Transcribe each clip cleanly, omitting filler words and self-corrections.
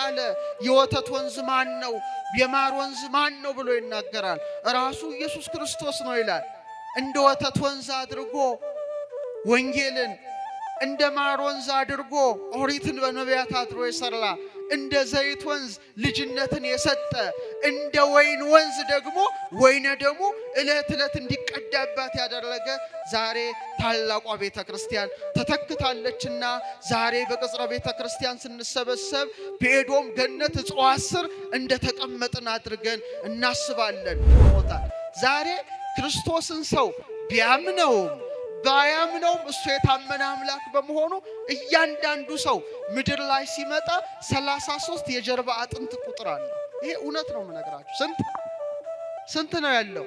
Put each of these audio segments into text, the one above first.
አለ የወተት ወንዝ ማን ነው የማር ወንዝ ማን ነው ብሎ ይናገራል ራሱ ኢየሱስ ክርስቶስ ነው ይላል እንደ ወተት ወንዝ አድርጎ ወንጌልን እንደ ማር ወንዝ አድርጎ ኦሪትን በነቢያት አድሮ የሰራ እንደ ዘይት ወንዝ ልጅነትን የሰጠ እንደ ወይን ወንዝ ደግሞ ወይነ ደግሞ እለት እለት እንዲቀዳባት ያደረገ ዛሬ ታላቋ ቤተክርስቲያን ተተክታለችና ዛሬ በቅጽረ ቤተክርስቲያን ስንሰበሰብ በኤዶም ገነት እጽዋት ስር እንደተቀመጥን አድርገን እናስባለን ዛሬ ክርስቶስን ሰው ቢያምነው ባያምነው እሱ የታመነ አምላክ በመሆኑ እያንዳንዱ ሰው ምድር ላይ ሲመጣ 33 የጀርባ አጥንት ቁጥር አለ ይሄ እውነት ነው የምነግራችሁ ስንት ነው ያለው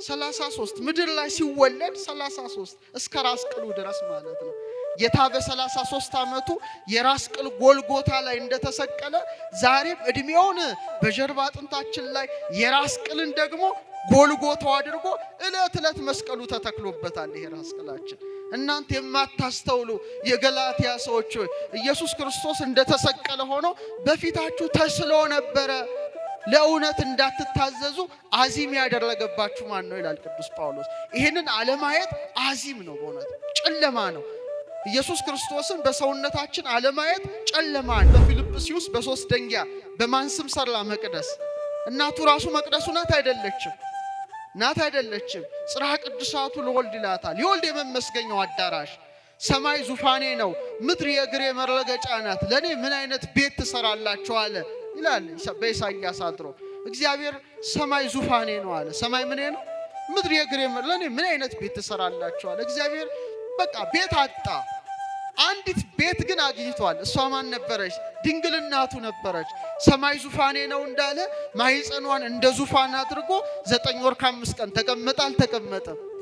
33 ምድር ላይ ሲወለድ 33 እስከ ራስ ቅሉ ድረስ ማለት ነው ጌታ በ33 ዓመቱ የራስ ቅል ጎልጎታ ላይ እንደተሰቀለ ዛሬም እድሜውን በጀርባ አጥንታችን ላይ የራስ ቅልን ደግሞ ጎልጎታው አድርጎ እለት እለት መስቀሉ ተተክሎበታል ይሄ ራስ ቅላችን እናንተ የማታስተውሉ የገላትያ ሰዎች ኢየሱስ ክርስቶስ እንደተሰቀለ ሆኖ በፊታችሁ ተስሎ ነበር ለእውነት እንዳትታዘዙ አዚም ያደረገባችሁ ማን ነው ይላል ቅዱስ ጳውሎስ ይሄንን ዓለማየት አዚም ነው በእውነት ጨለማ ነው ኢየሱስ ክርስቶስን በሰውነታችን ዓለማየት ጨለማ ነው በፊልጵስዩስ በ3 ደንጊያ በማን ስም ሰራ መቅደስ እናቱ ራሱ መቅደሱ ናት አይደለችም ጽርሐ ቅዱሳቱ ለወልድ ይላታል የወልድ የመመስገኛው አዳራሽ ሰማይ ዙፋኔ ነው ምድር የእግሬ መረገጫ ናት ለኔ ምን አይነት ቤት ትሰራላችሁ አለ ይላል በኢሳይያስ አድሮ እግዚአብሔር ሰማይ ዙፋኔ ነው አለ ሰማይ ምን ነው ምድር የእግሬ ለኔ ምን አይነት ቤት ትሰራላችሁ አለ እግዚአብሔር በቃ ቤት አጣ አንዲት ቤት ግን አግኝቷል እሷ ማን ነበረች ድንግል እናቱ ነበረች ሰማይ ዙፋኔ ነው እንዳለ ማይጸኗን እንደ ዙፋን አድርጎ 9 ወር ከ5 ቀን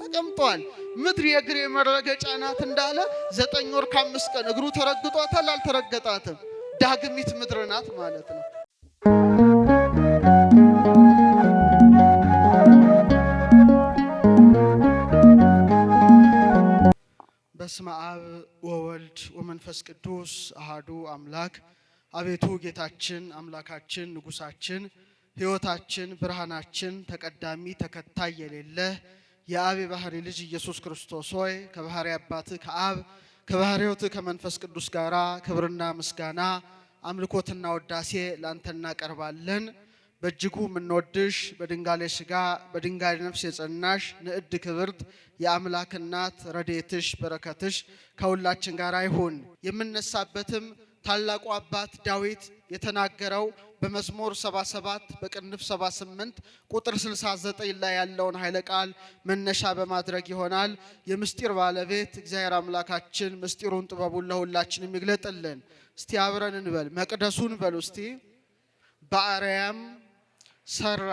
ተቀምጧል ምድር የእግሬ መረገጫ ናት እንዳለ 9 ወር ከ5 ቀን እግሩ ተረግጧታል አልተረገጣትም ዳግሚት ምድር ናት ማለት ነው በስመ አብ ወወልድ ወመንፈስ ቅዱስ አሐዱ አምላክ አቤቱ ጌታችን አምላካችን ንጉሳችን ሕይወታችን ብርሃናችን ተቀዳሚ ተከታይ የሌለ የአብ ባህሪ ልጅ ኢየሱስ ክርስቶስ ሆይ ከባህሪ አባት ከአብ ከባህሪ ሕይወት ከመንፈስ ቅዱስ ጋራ ክብርና ምስጋና አምልኮትና ወዳሴ ላንተ እናቀርባለን በእጅጉ ምንወድሽ በድንጋሌ ሥጋ በድንጋሌ ነፍስ የጸናሽ ንዕድ ክብርት የአምላክ እናት ረድኤትሽ በረከትሽ ከሁላችን ጋር ይሁን የምንነሳበትም ታላቁ አባት ዳዊት የተናገረው በመዝሙር 77 በቅንፍ 78 ቁጥር 69 ላይ ያለውን ኃይለ ቃል መነሻ በማድረግ ይሆናል የምስጢር ባለቤት እግዚአብሔር አምላካችን ምስጢሩን ጥበቡን ለሁላችንም ይግለጥልን እስቲ አብረን እንበል መቅደሱን በሉ እስቲ በአርያም ሰራ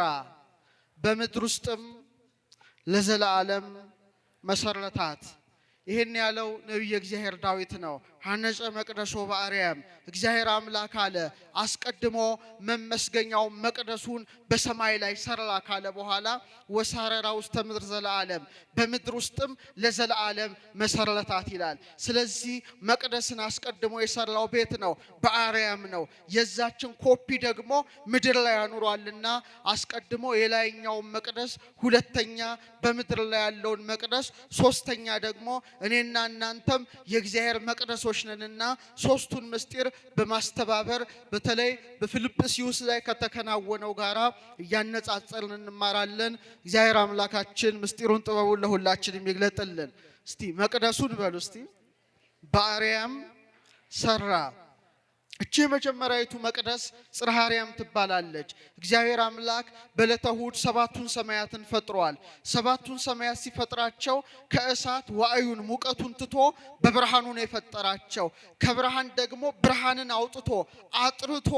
በምድር ውስጥም ለዘላለም መሰረታት ይሄን ያለው ነብዩ እግዚአብሔር ዳዊት ነው ሐነጸ መቅደሶ በአርያም እግዚአብሔር አምላክ አለ አስቀድሞ መመስገኛው መቅደሱን በሰማይ ላይ ሰራ ካለ በኋላ ወሳረራ ውስጥ ምድር ዘላለም በምድር ውስጥም ለዘላለም መሰረታት ይላል ስለዚህ መቅደስን አስቀድሞ የሰራው ቤት ነው በአርያም ነው የዛችን ኮፒ ደግሞ ምድር ላይ ያኑሯልና አስቀድሞ የላይኛው መቅደስ ሁለተኛ በምድር ላይ ያለውን መቅደስ ሶስተኛ ደግሞ እኔና እናንተም የእግዚአብሔር መቅደሶች ነንና ሶስቱን ምስጢር በማስተባበር በተለይ በፊልጵስዩስ ላይ ከተከናወነው ጋራ እያነጻጸርን እንማራለን እግዚአብሔር አምላካችን ምስጢሩን ጥበቡን ለሁላችንም ይግለጥልን እስቲ መቅደሱን በሉ እስቲ በአርያም ሰራ እቺ መጀመሪያይቱ መቅደስ ጽርሐ አርያም ትባላለች እግዚአብሔር አምላክ በዕለተ እሑድ ሰባቱን ሰማያትን ፈጥሯል ሰባቱን ሰማያት ሲፈጥራቸው ከእሳት ዋዩን ሙቀቱን ትቶ በብርሃኑ ነው የፈጠራቸው ከብርሃን ደግሞ ብርሃንን አውጥቶ አጥርቶ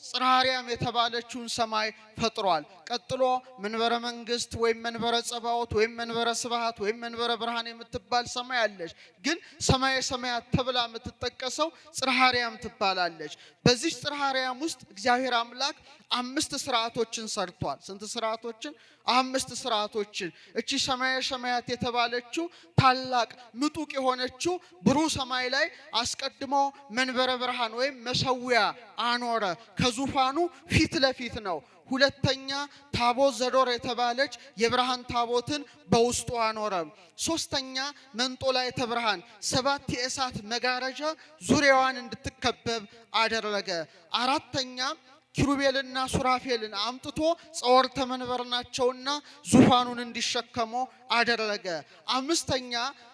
ጽርሐ አርያም የተባለችውን ሰማይ ፈጥሯል ቀጥሎ መንበረ መንግስት ወይም መንበረ ጸባዖት ወይም መንበረ ስብሐት ወይም መንበረ ብርሃን የምትባል ሰማይ አለች ግን ሰማየ ሰማያት ተብላ የምትጠቀሰው ጽርሐ አርያም ትባላለች በዚህ ጽርሐ አርያም ውስጥ እግዚአብሔር አምላክ 5 ስርዓቶችን ሰርቷል ስንት ስርዓቶችን 5 ስርዓቶችን እቺ ሰማየ ሰማያት የተባለችው ታላቅ ምጡቅ የሆነችው ብሩህ ሰማይ ላይ አስቀድሞ መንበረ ብርሃን ወይም መሰዊያ አኖረ ከዙፋኑ ፊት ለፊት ነው። ሁለተኛ ታቦት ዘዶር የተባለች የብርሃን ታቦትን በውስጡ አኖረ። ሶስተኛ መንጦላዕተ ብርሃን 7 የእሳት መጋረጃ ዙሪያዋን እንድትከበብ አደረገ። አራተኛ ኪሩቤልና ሱራፌልን አምጥቶ ጸወርተ መንበር ናቸውና ዙፋኑን እንዲሸከሙ አደረገ። አምስተኛ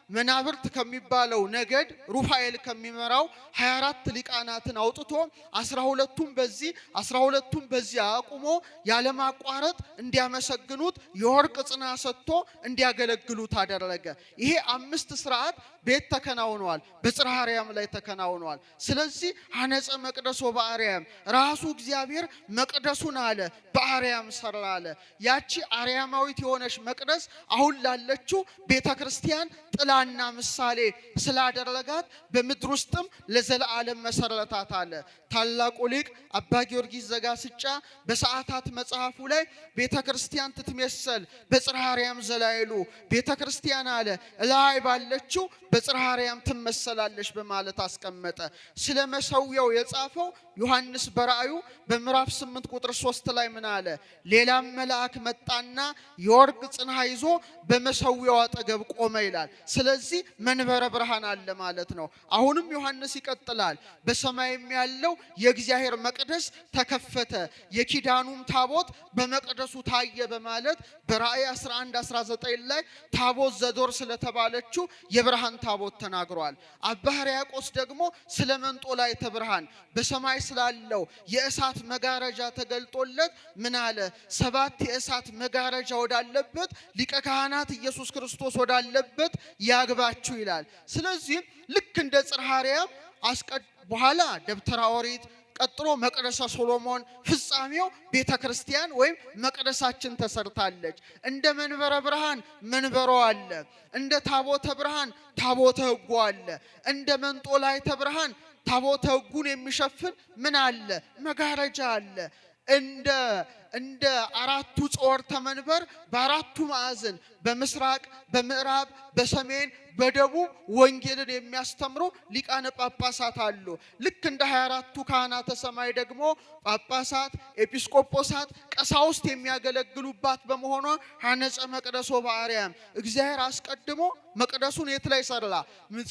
መናብርት ከሚባለው ነገድ ሩፋኤል ከሚመራው 24 ሊቃናትን አውጥቶ 12ቱም በዚህ 12ቱም በዚህ አቁሞ ያለማቋረጥ እንዲያመሰግኑት የወርቅ ጽና ሰጥቶ እንዲያገለግሉት አደረገ። ይሄ 5 ስርዓት ቤት ተከናውኗል፣ በጽርሐ አርያም ላይ ተከናውኗል። ስለዚህ ሐነጸ መቅደስ ወበአርያም ራሱ እግዚአብሔር መቅደሱን አለ በአርያም ሰራ አለ። ያቺ አርያማዊት የሆነች መቅደስ አሁን ላለችው ቤተክርስቲያን ጥላና ምሳሌ ስላደረጋት በምድር ውስጥም ለዘላለም መሰረታት አለ። ታላቁ ሊቅ አባ ጊዮርጊስ ዘጋስጫ በሰዓታት መጽሐፉ ላይ ቤተክርስቲያን ትትመሰል በጽርሐ አርያም ዘላይሉ ቤተክርስቲያን አለ ላይ ባለችው በጽርሐ አርያም ትመሰላለች በማለት አስቀመጠ። ስለ መሰዊያው የጻፈው ዮሐንስ በራእዩ በምዕራፍ 8 ቁጥር 3 ላይ ምን አለ? ሌላም መልአክ መጣና የወርቅ ጽና ይዞ በመሰዊያው አጠገብ ቆመ ይላል። ስለዚህ መንበረ ብርሃን አለ ማለት ነው። አሁንም ዮሐንስ ይቀጥላል። በሰማይም ያለው የእግዚአብሔር መቅደስ ተከፈተ፣ የኪዳኑም ታቦት በመቅደሱ ታየ በማለት በራእይ 11:19 ላይ ታቦት ዘዶር ስለተባለችው የብርሃን ታቦት ተናግሯል። አባ ሕርያቆስ ደግሞ ስለ መንጦላዕተ ብርሃን በሰማይ ስላለው የእሳት መጋረጃ ተገልጦለት ምን አለ? 7 የእሳት መጋረጃ ወዳለበት ሊቀ ካህናት ኢየሱስ ክርስቶስ ወዳለበት ያግባችሁ ይላል። ስለዚህ ልክ እንደ ጽርሐ አርያም በኋላ ደብተራ ኦሪት ቀጥሎ መቅደሰ ሶሎሞን ፍጻሜው ቤተክርስቲያን ወይም መቅደሳችን ተሰርታለች። እንደ መንበረ ብርሃን መንበሮ አለ፣ እንደ ታቦተ ብርሃን ታቦተ ሕጉ አለ፣ እንደ መንጦላዕተ ብርሃን ታቦተ ሕጉን የሚሸፍን ምን አለ? መጋረጃ አለ። እንደ አራቱ ጸወርተ መንበር በአራቱ ማዕዘን በምስራቅ፣ በምዕራብ፣ በሰሜን፣ በደቡብ ወንጌልን የሚያስተምሩ ሊቃነ ጳጳሳት አሉ። ልክ እንደ 24ቱ ካህናተ ሰማይ ደግሞ ጳጳሳት፣ ኤጲስቆጶሳት፣ ቀሳውስት የሚያገለግሉባት በመሆኗ ሐነጸ መቅደስ ወበአርያም እግዚአብሔር አስቀድሞ መቅደሱን የት ላይ ሰራ?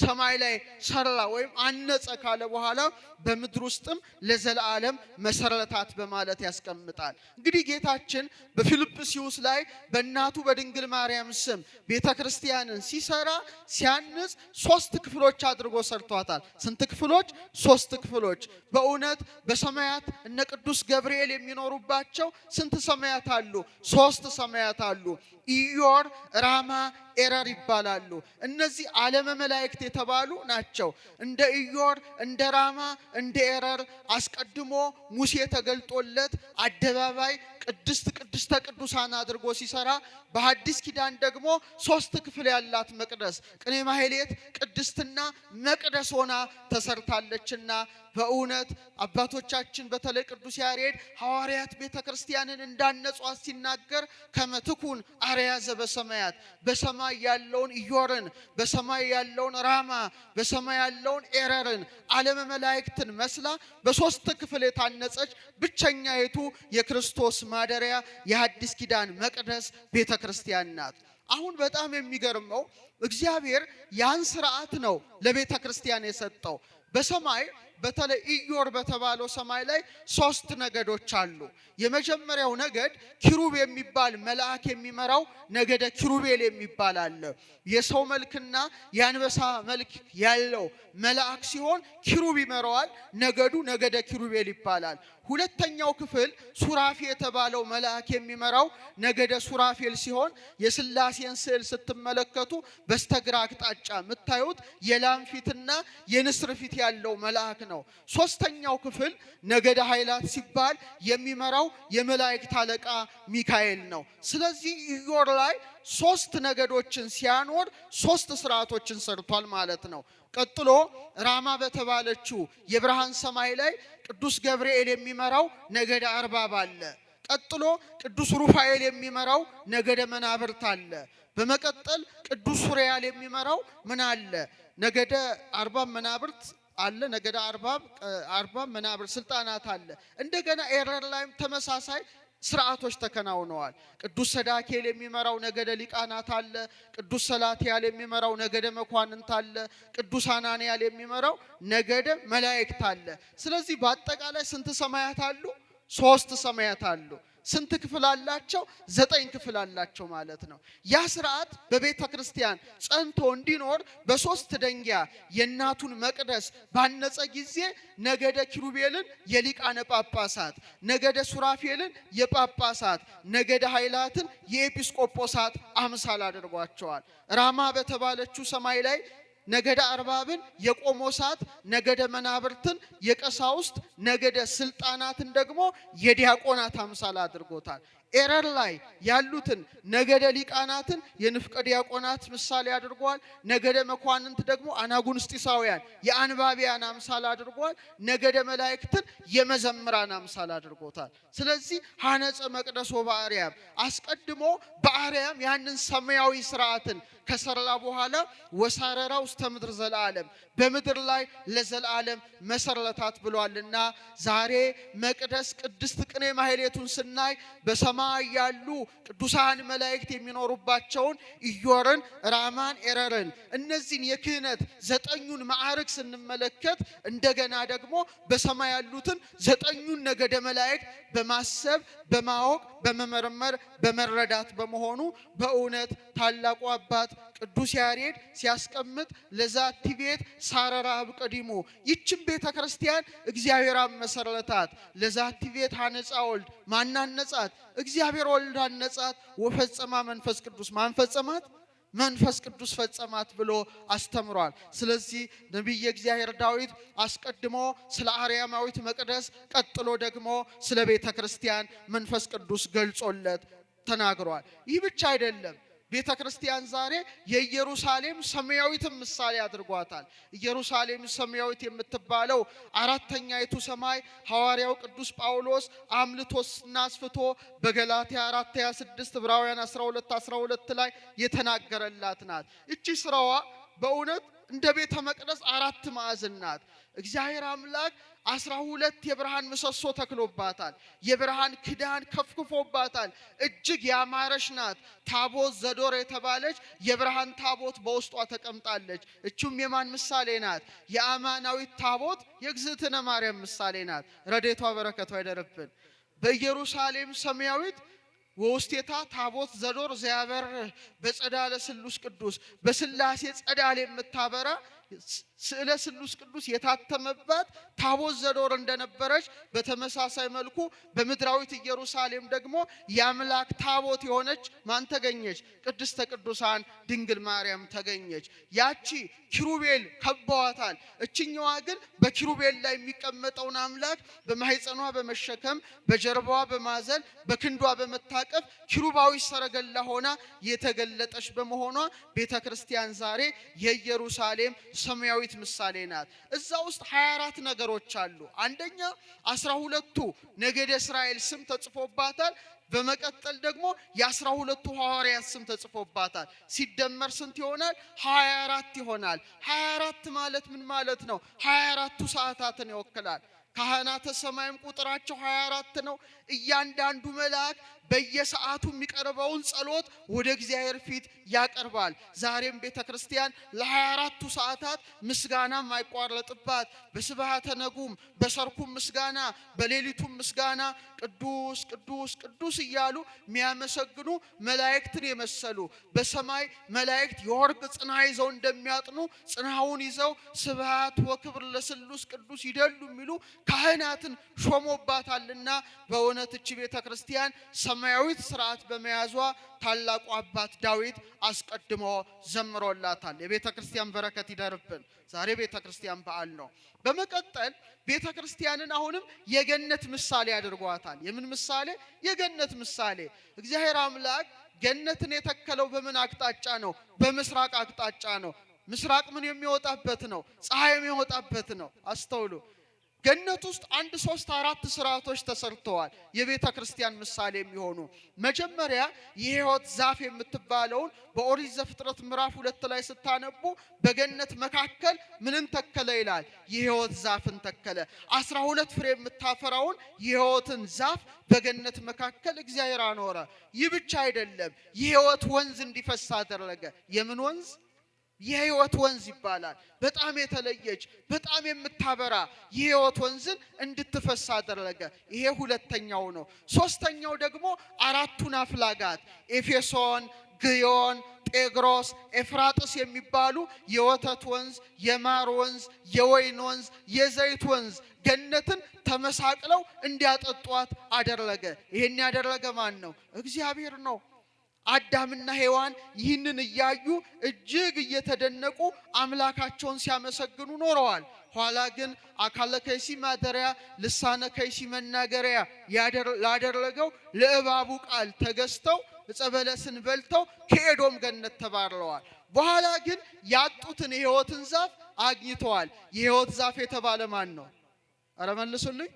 ሰማይ ላይ ሰራ ወይም አነጸ ካለ በኋላ በምድር ውስጥም ለዘላለም መሰረታት በማለት ያስቀምጣል። እንግዲህ ጌታችን በፊልጵስዩስ ላይ በእናቱ በድንግል ማርያም ስም ቤተክርስቲያንን ሲሰራ ሲያንጽ 3 ክፍሎች አድርጎ ሰርቷታል። ስንት ክፍሎች? 3 ክፍሎች። በእውነት በሰማያት እነ ቅዱስ ገብርኤል የሚኖሩባቸው ስንት ሰማያት አሉ? 3 ሰማያት አሉ። ኢዮር፣ ራማ፣ ኤረር ይባላሉ። እነዚህ ዓለመ መላእክት የተባሉ ናቸው። እንደ ኢዮር፣ እንደ ራማ፣ እንደ ኤረር አስቀድሞ ሙሴ ተገልጦለት አደባባይ ቅድስት ቅድስተ ቅዱሳን አድርጎ ሲሰራ በሐዲስ ኪዳን ደግሞ 3 ክፍል ያላት መቅደስ ቅኔ ማህሌት ቅድስትና መቅደስ ሆና ተሰርታለችና በእውነት አባቶቻችን በተለይ ቅዱስ ያሬድ ሐዋርያት ቤተክርስቲያንን እንዳነጿት ሲናገር ከመትኩን አርያ ዘበሰማያት በሰማይ ያለውን ኢዮርን፣ በሰማይ ያለውን ራማ፣ በሰማይ ያለውን ኤረርን ዓለመ መላእክትን መስላ በ3 ክፍል የታነጸች ብቸኛይቱ የክርስቶስ ማደሪያ የሐዲስ ኪዳን መቅደስ ቤተክርስቲያን ናት። አሁን በጣም የሚገርመው እግዚአብሔር ያን ስርዓት ነው ለቤተክርስቲያን የሰጠው። በሰማይ በተለይ ኢዮር በተባለው ሰማይ ላይ 3 ነገዶች አሉ። የመጀመሪያው ነገድ ኪሩብ የሚባል መልአክ የሚመራው ነገደ ኪሩቤል የሚባል አለ። የሰው መልክና የአንበሳ መልክ ያለው መልአክ ሲሆን ኪሩብ ይመራዋል። ነገዱ ነገደ ኪሩቤል ይባላል። ሁለተኛው ክፍል ሱራፌ የተባለው መልአክ የሚመራው ነገደ ሱራፌል ሲሆን የሥላሴን ስዕል ስትመለከቱ በስተግራ አቅጣጫ የምታዩት የላም ፊትና የንስር ፊት ያለው መልአክ ነው። ሶስተኛው ክፍል ነገደ ኃይላት ሲባል የሚመራው የመላእክት አለቃ ሚካኤል ነው። ስለዚህ ኢዮር ላይ 3 ነገዶችን ሲያኖር 3 ስርዓቶችን ሰርቷል ማለት ነው። ቀጥሎ ራማ በተባለችው የብርሃን ሰማይ ላይ ቅዱስ ገብርኤል የሚመራው ነገደ አርባብ አለ። ቀጥሎ ቅዱስ ሩፋኤል የሚመራው ነገደ መናብርት አለ። በመቀጠል ቅዱስ ሱሪያል የሚመራው ምን አለ? ነገደ አርባብ መናብርት አለ፣ ነገደ አርባብ መናብር ስልጣናት አለ። እንደገና ኤረር ላይም ተመሳሳይ ስርዓቶች ተከናውነዋል። ቅዱስ ሰዳኬል የሚመራው ነገደ ሊቃናት አለ። ቅዱስ ሰላትያል የሚመራው ነገደ መኳንንት አለ። ቅዱስ አናንያል የሚመራው ነገደ መላእክት አለ። ስለዚህ በአጠቃላይ ስንት ሰማያት አሉ? 3 ሰማያት አሉ። ስንት ክፍል አላቸው? 9 ክፍል አላቸው ማለት ነው። ያ ስርዓት በቤተ ክርስቲያን ጸንቶ እንዲኖር በ3 ደንጊያ የእናቱን መቅደስ ባነጸ ጊዜ ነገደ ኪሩቤልን የሊቃነ ጳጳሳት፣ ነገደ ሱራፌልን የጳጳሳት፣ ነገደ ኃይላትን የኤጲስቆጶሳት አምሳል አድርጓቸዋል። ራማ በተባለችው ሰማይ ላይ ነገደ አርባብን የቆሞሳት፣ ነገደ መናብርትን የቀሳውስት፣ ነገደ ስልጣናትን ደግሞ የዲያቆናት አምሳል አድርጎታል። ኤረር ላይ ያሉትን ነገደ ሊቃናትን የንፍቀ ዲያቆናት ምሳሌ አድርጓል። ነገደ መኳንንት ደግሞ አናጉንስጢሳውያን የአንባቢያን አምሳል አድርጓል። ነገደ መላእክትን የመዘምራን አምሳል አድርጎታል። ስለዚህ ሐነጸ መቅደሶ በአርያም አስቀድሞ በአርያም ያንን ሰማያዊ ስርዓትን ከሰራ በኋላ ወሳረራ ውስተ ምድር ዘለዓለም በምድር ላይ ለዘላለም መሰረታት ብሏልና ዛሬ መቅደስ ቅድስት ቅኔ ማህሌቱን ስናይ በሰማይ ያሉ ቅዱሳን መላእክት የሚኖሩባቸውን ኢዮርን፣ ራማን፣ ኤረርን እነዚህን የክህነት 9ኙን ማዕረግ ስንመለከት እንደገና ደግሞ በሰማይ ያሉትን 9ኙን ነገደ መላእክት በማሰብ በማወቅ በመመርመር በመረዳት በመሆኑ በእውነት ታላቁ አባት ቅዱስ ያሬድ ሲያስቀምጥ ለዛቲ ቤት ሳረራ አብቀዲሙ ይችን ቤተ ክርስቲያን እግዚአብሔር መሰረታት። ለዛቲ ቤት ሐነጻ ወልድ ማናነጻት? እግዚአብሔር ወልድ አነጻት። ወፈጸማ መንፈስ ቅዱስ ማንፈጸማት? መንፈስ ቅዱስ ፈጸማት ብሎ አስተምሯል። ስለዚህ ነቢየ እግዚአብሔር ዳዊት አስቀድሞ ስለ አርያማዊት መቅደስ ቀጥሎ ደግሞ ስለ ቤተ ክርስቲያን መንፈስ ቅዱስ ገልጾለት ተናግሯል። ይህ ብቻ አይደለም። ቤተ ክርስቲያን ዛሬ የኢየሩሳሌም ሰማያዊትን ምሳሌ አድርጓታል። ኢየሩሳሌም ሰማያዊት የምትባለው አራተኛይቱ ሰማይ ሐዋርያው ቅዱስ ጳውሎስ አምልቶና አስፍቶ በገላትያ 4:26 ዕብራውያን 12:12 ላይ የተናገረላት ናት። እቺ ስራዋ በእውነት እንደ ቤተ መቅደስ 4 ማዕዘን ናት። እግዚአብሔር አምላክ 12 የብርሃን ምሰሶ ተክሎባታል። የብርሃን ክዳን ከፍክፎባታል። እጅግ ያማረች ናት። ታቦት ዘዶር የተባለች የብርሃን ታቦት በውስጧ ተቀምጣለች። እቹም የማን ምሳሌ ናት? የአማናዊት ታቦት የእግዝእትነ ማርያም ምሳሌ ናት። ረድኤቷ በረከቷ ይደርብን። በኢየሩሳሌም ሰማያዊት ወውስቴታ ታቦት ዘዶር ዘያበር በጸዳለ ስሉስ ቅዱስ በስላሴ ጸዳል የምታበራ ስዕለ ስሉስ ቅዱስ የታተመባት ታቦት ዘዶር እንደነበረች በተመሳሳይ መልኩ በምድራዊት ኢየሩሳሌም ደግሞ የአምላክ ታቦት የሆነች ማን ተገኘች? ቅድስተ ቅዱሳን ድንግል ማርያም ተገኘች። ያቺ ኪሩቤል ከበዋታል። እችኛዋ ግን በኪሩቤል ላይ የሚቀመጠውን አምላክ በማህፀኗ በመሸከም በጀርባዋ በማዘል በክንዷ በመታቀፍ ኪሩባዊ ሰረገላ ሆና የተገለጠች በመሆኗ ቤተ ክርስቲያን ዛሬ የኢየሩሳሌም ሰማያዊት ምሳሌ ናት። እዛ ውስጥ 24 ነገሮች አሉ። አንደኛ 12ቱ ነገደ እስራኤል ስም ተጽፎባታል። በመቀጠል ደግሞ የ12ቱ ሐዋርያት ስም ተጽፎባታል። ሲደመር ስንት ይሆናል? 24 ይሆናል። 24 ማለት ምን ማለት ነው? 24ቱ ሰዓታትን ይወክላል። ካህናተ ሰማይም ቁጥራቸው 24 ነው። እያንዳንዱ መልአክ በየሰዓቱ የሚቀርበውን ጸሎት ወደ እግዚአብሔር ፊት ያቀርባል። ዛሬም ቤተ ክርስቲያን ለ24ቱ ሰዓታት ምስጋና ማይቋረጥባት በስብሐተ ነጉም በሰርኩም ምስጋና በሌሊቱም ምስጋና ቅዱስ ቅዱስ ቅዱስ እያሉ የሚያመሰግኑ መላእክትን የመሰሉ በሰማይ መላእክት የወርቅ ጽና ይዘው እንደሚያጥኑ ጽናውን ይዘው ስብሐት ወክብር ለስሉስ ቅዱስ ይደሉ የሚሉ ካህናትን ሾሞባታልና በእውነት እቺ ቤተ ክርስቲያን ሰማያዊት ስርዓት በመያዟ ታላቁ አባት ዳዊት አስቀድሞ ዘምሮላታል። የቤተ ክርስቲያን በረከት ይደርብን። ዛሬ ቤተ ክርስቲያን በዓል ነው። በመቀጠል ቤተ ክርስቲያንን አሁንም የገነት ምሳሌ አድርጓታል። የምን ምሳሌ? የገነት ምሳሌ። እግዚአብሔር አምላክ ገነትን የተከለው በምን አቅጣጫ ነው? በምስራቅ አቅጣጫ ነው። ምስራቅ ምን የሚወጣበት ነው? ፀሐይ የሚወጣበት ነው። አስተውሉ። ገነት ውስጥ 1 3 4 ስርዓቶች ተሰርተዋል የቤተ ክርስቲያን ምሳሌ የሚሆኑ። መጀመሪያ የሕይወት ዛፍ የምትባለውን በኦሪት ዘፍጥረት ምዕራፍ 2 ላይ ስታነቡ በገነት መካከል ምንን ተከለ ይላል? የሕይወት ዛፍን ተከለ። 12 ፍሬ የምታፈራውን የሕይወትን ዛፍ በገነት መካከል እግዚአብሔር አኖረ። ይህ ብቻ አይደለም፣ የሕይወት ወንዝ እንዲፈስ አደረገ። የምን ወንዝ? የሕይወት ወንዝ ይባላል። በጣም የተለየች በጣም የምታበራ የሕይወት ወንዝን እንድትፈስ አደረገ። ይሄ ሁለተኛው ነው። ሶስተኛው ደግሞ አራቱን አፍላጋት ኤፌሶን፣ ግዮን፣ ጤግሮስ፣ ኤፍራጥስ የሚባሉ የወተት ወንዝ፣ የማር ወንዝ፣ የወይን ወንዝ፣ የዘይት ወንዝ ገነትን ተመሳቅለው እንዲያጠጧት አደረገ። ይሄን ያደረገ ማን ነው? እግዚአብሔር ነው። አዳምና ሔዋን ይህንን እያዩ እጅግ እየተደነቁ አምላካቸውን ሲያመሰግኑ ኖረዋል። ኋላ ግን አካለ ከይሲ ማደሪያ ልሳነ ከይሲ መናገሪያ ላደረገው ለእባቡ ቃል ተገዝተው ዕፀ በለስን በልተው ከኤዶም ገነት ተባረዋል። በኋላ ግን ያጡትን የሕይወትን ዛፍ አግኝተዋል። የሕይወት ዛፍ የተባለ ማን ነው? ኧረ መልሱልኝ።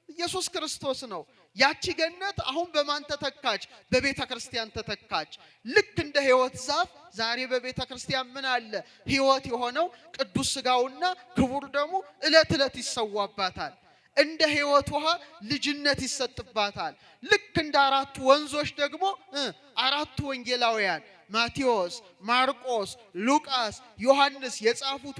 ኢየሱስ ክርስቶስ ነው። ያቺ ገነት አሁን በማን ተተካች? በቤተ ክርስቲያን ተተካች። ልክ እንደ ሕይወት ዛፍ ዛሬ በቤተ ክርስቲያን ምን አለ? ሕይወት የሆነው ቅዱስ ሥጋውና ክቡር ደሙ ዕለት ዕለት ይሰዋባታል። እንደ ሕይወት ውሃ ልጅነት ይሰጥባታል። ልክ እንደ አራቱ ወንዞች ደግሞ አራቱ ወንጌላውያን ማቴዎስ፣ ማርቆስ፣ ሉቃስ፣ ዮሐንስ የጻፉት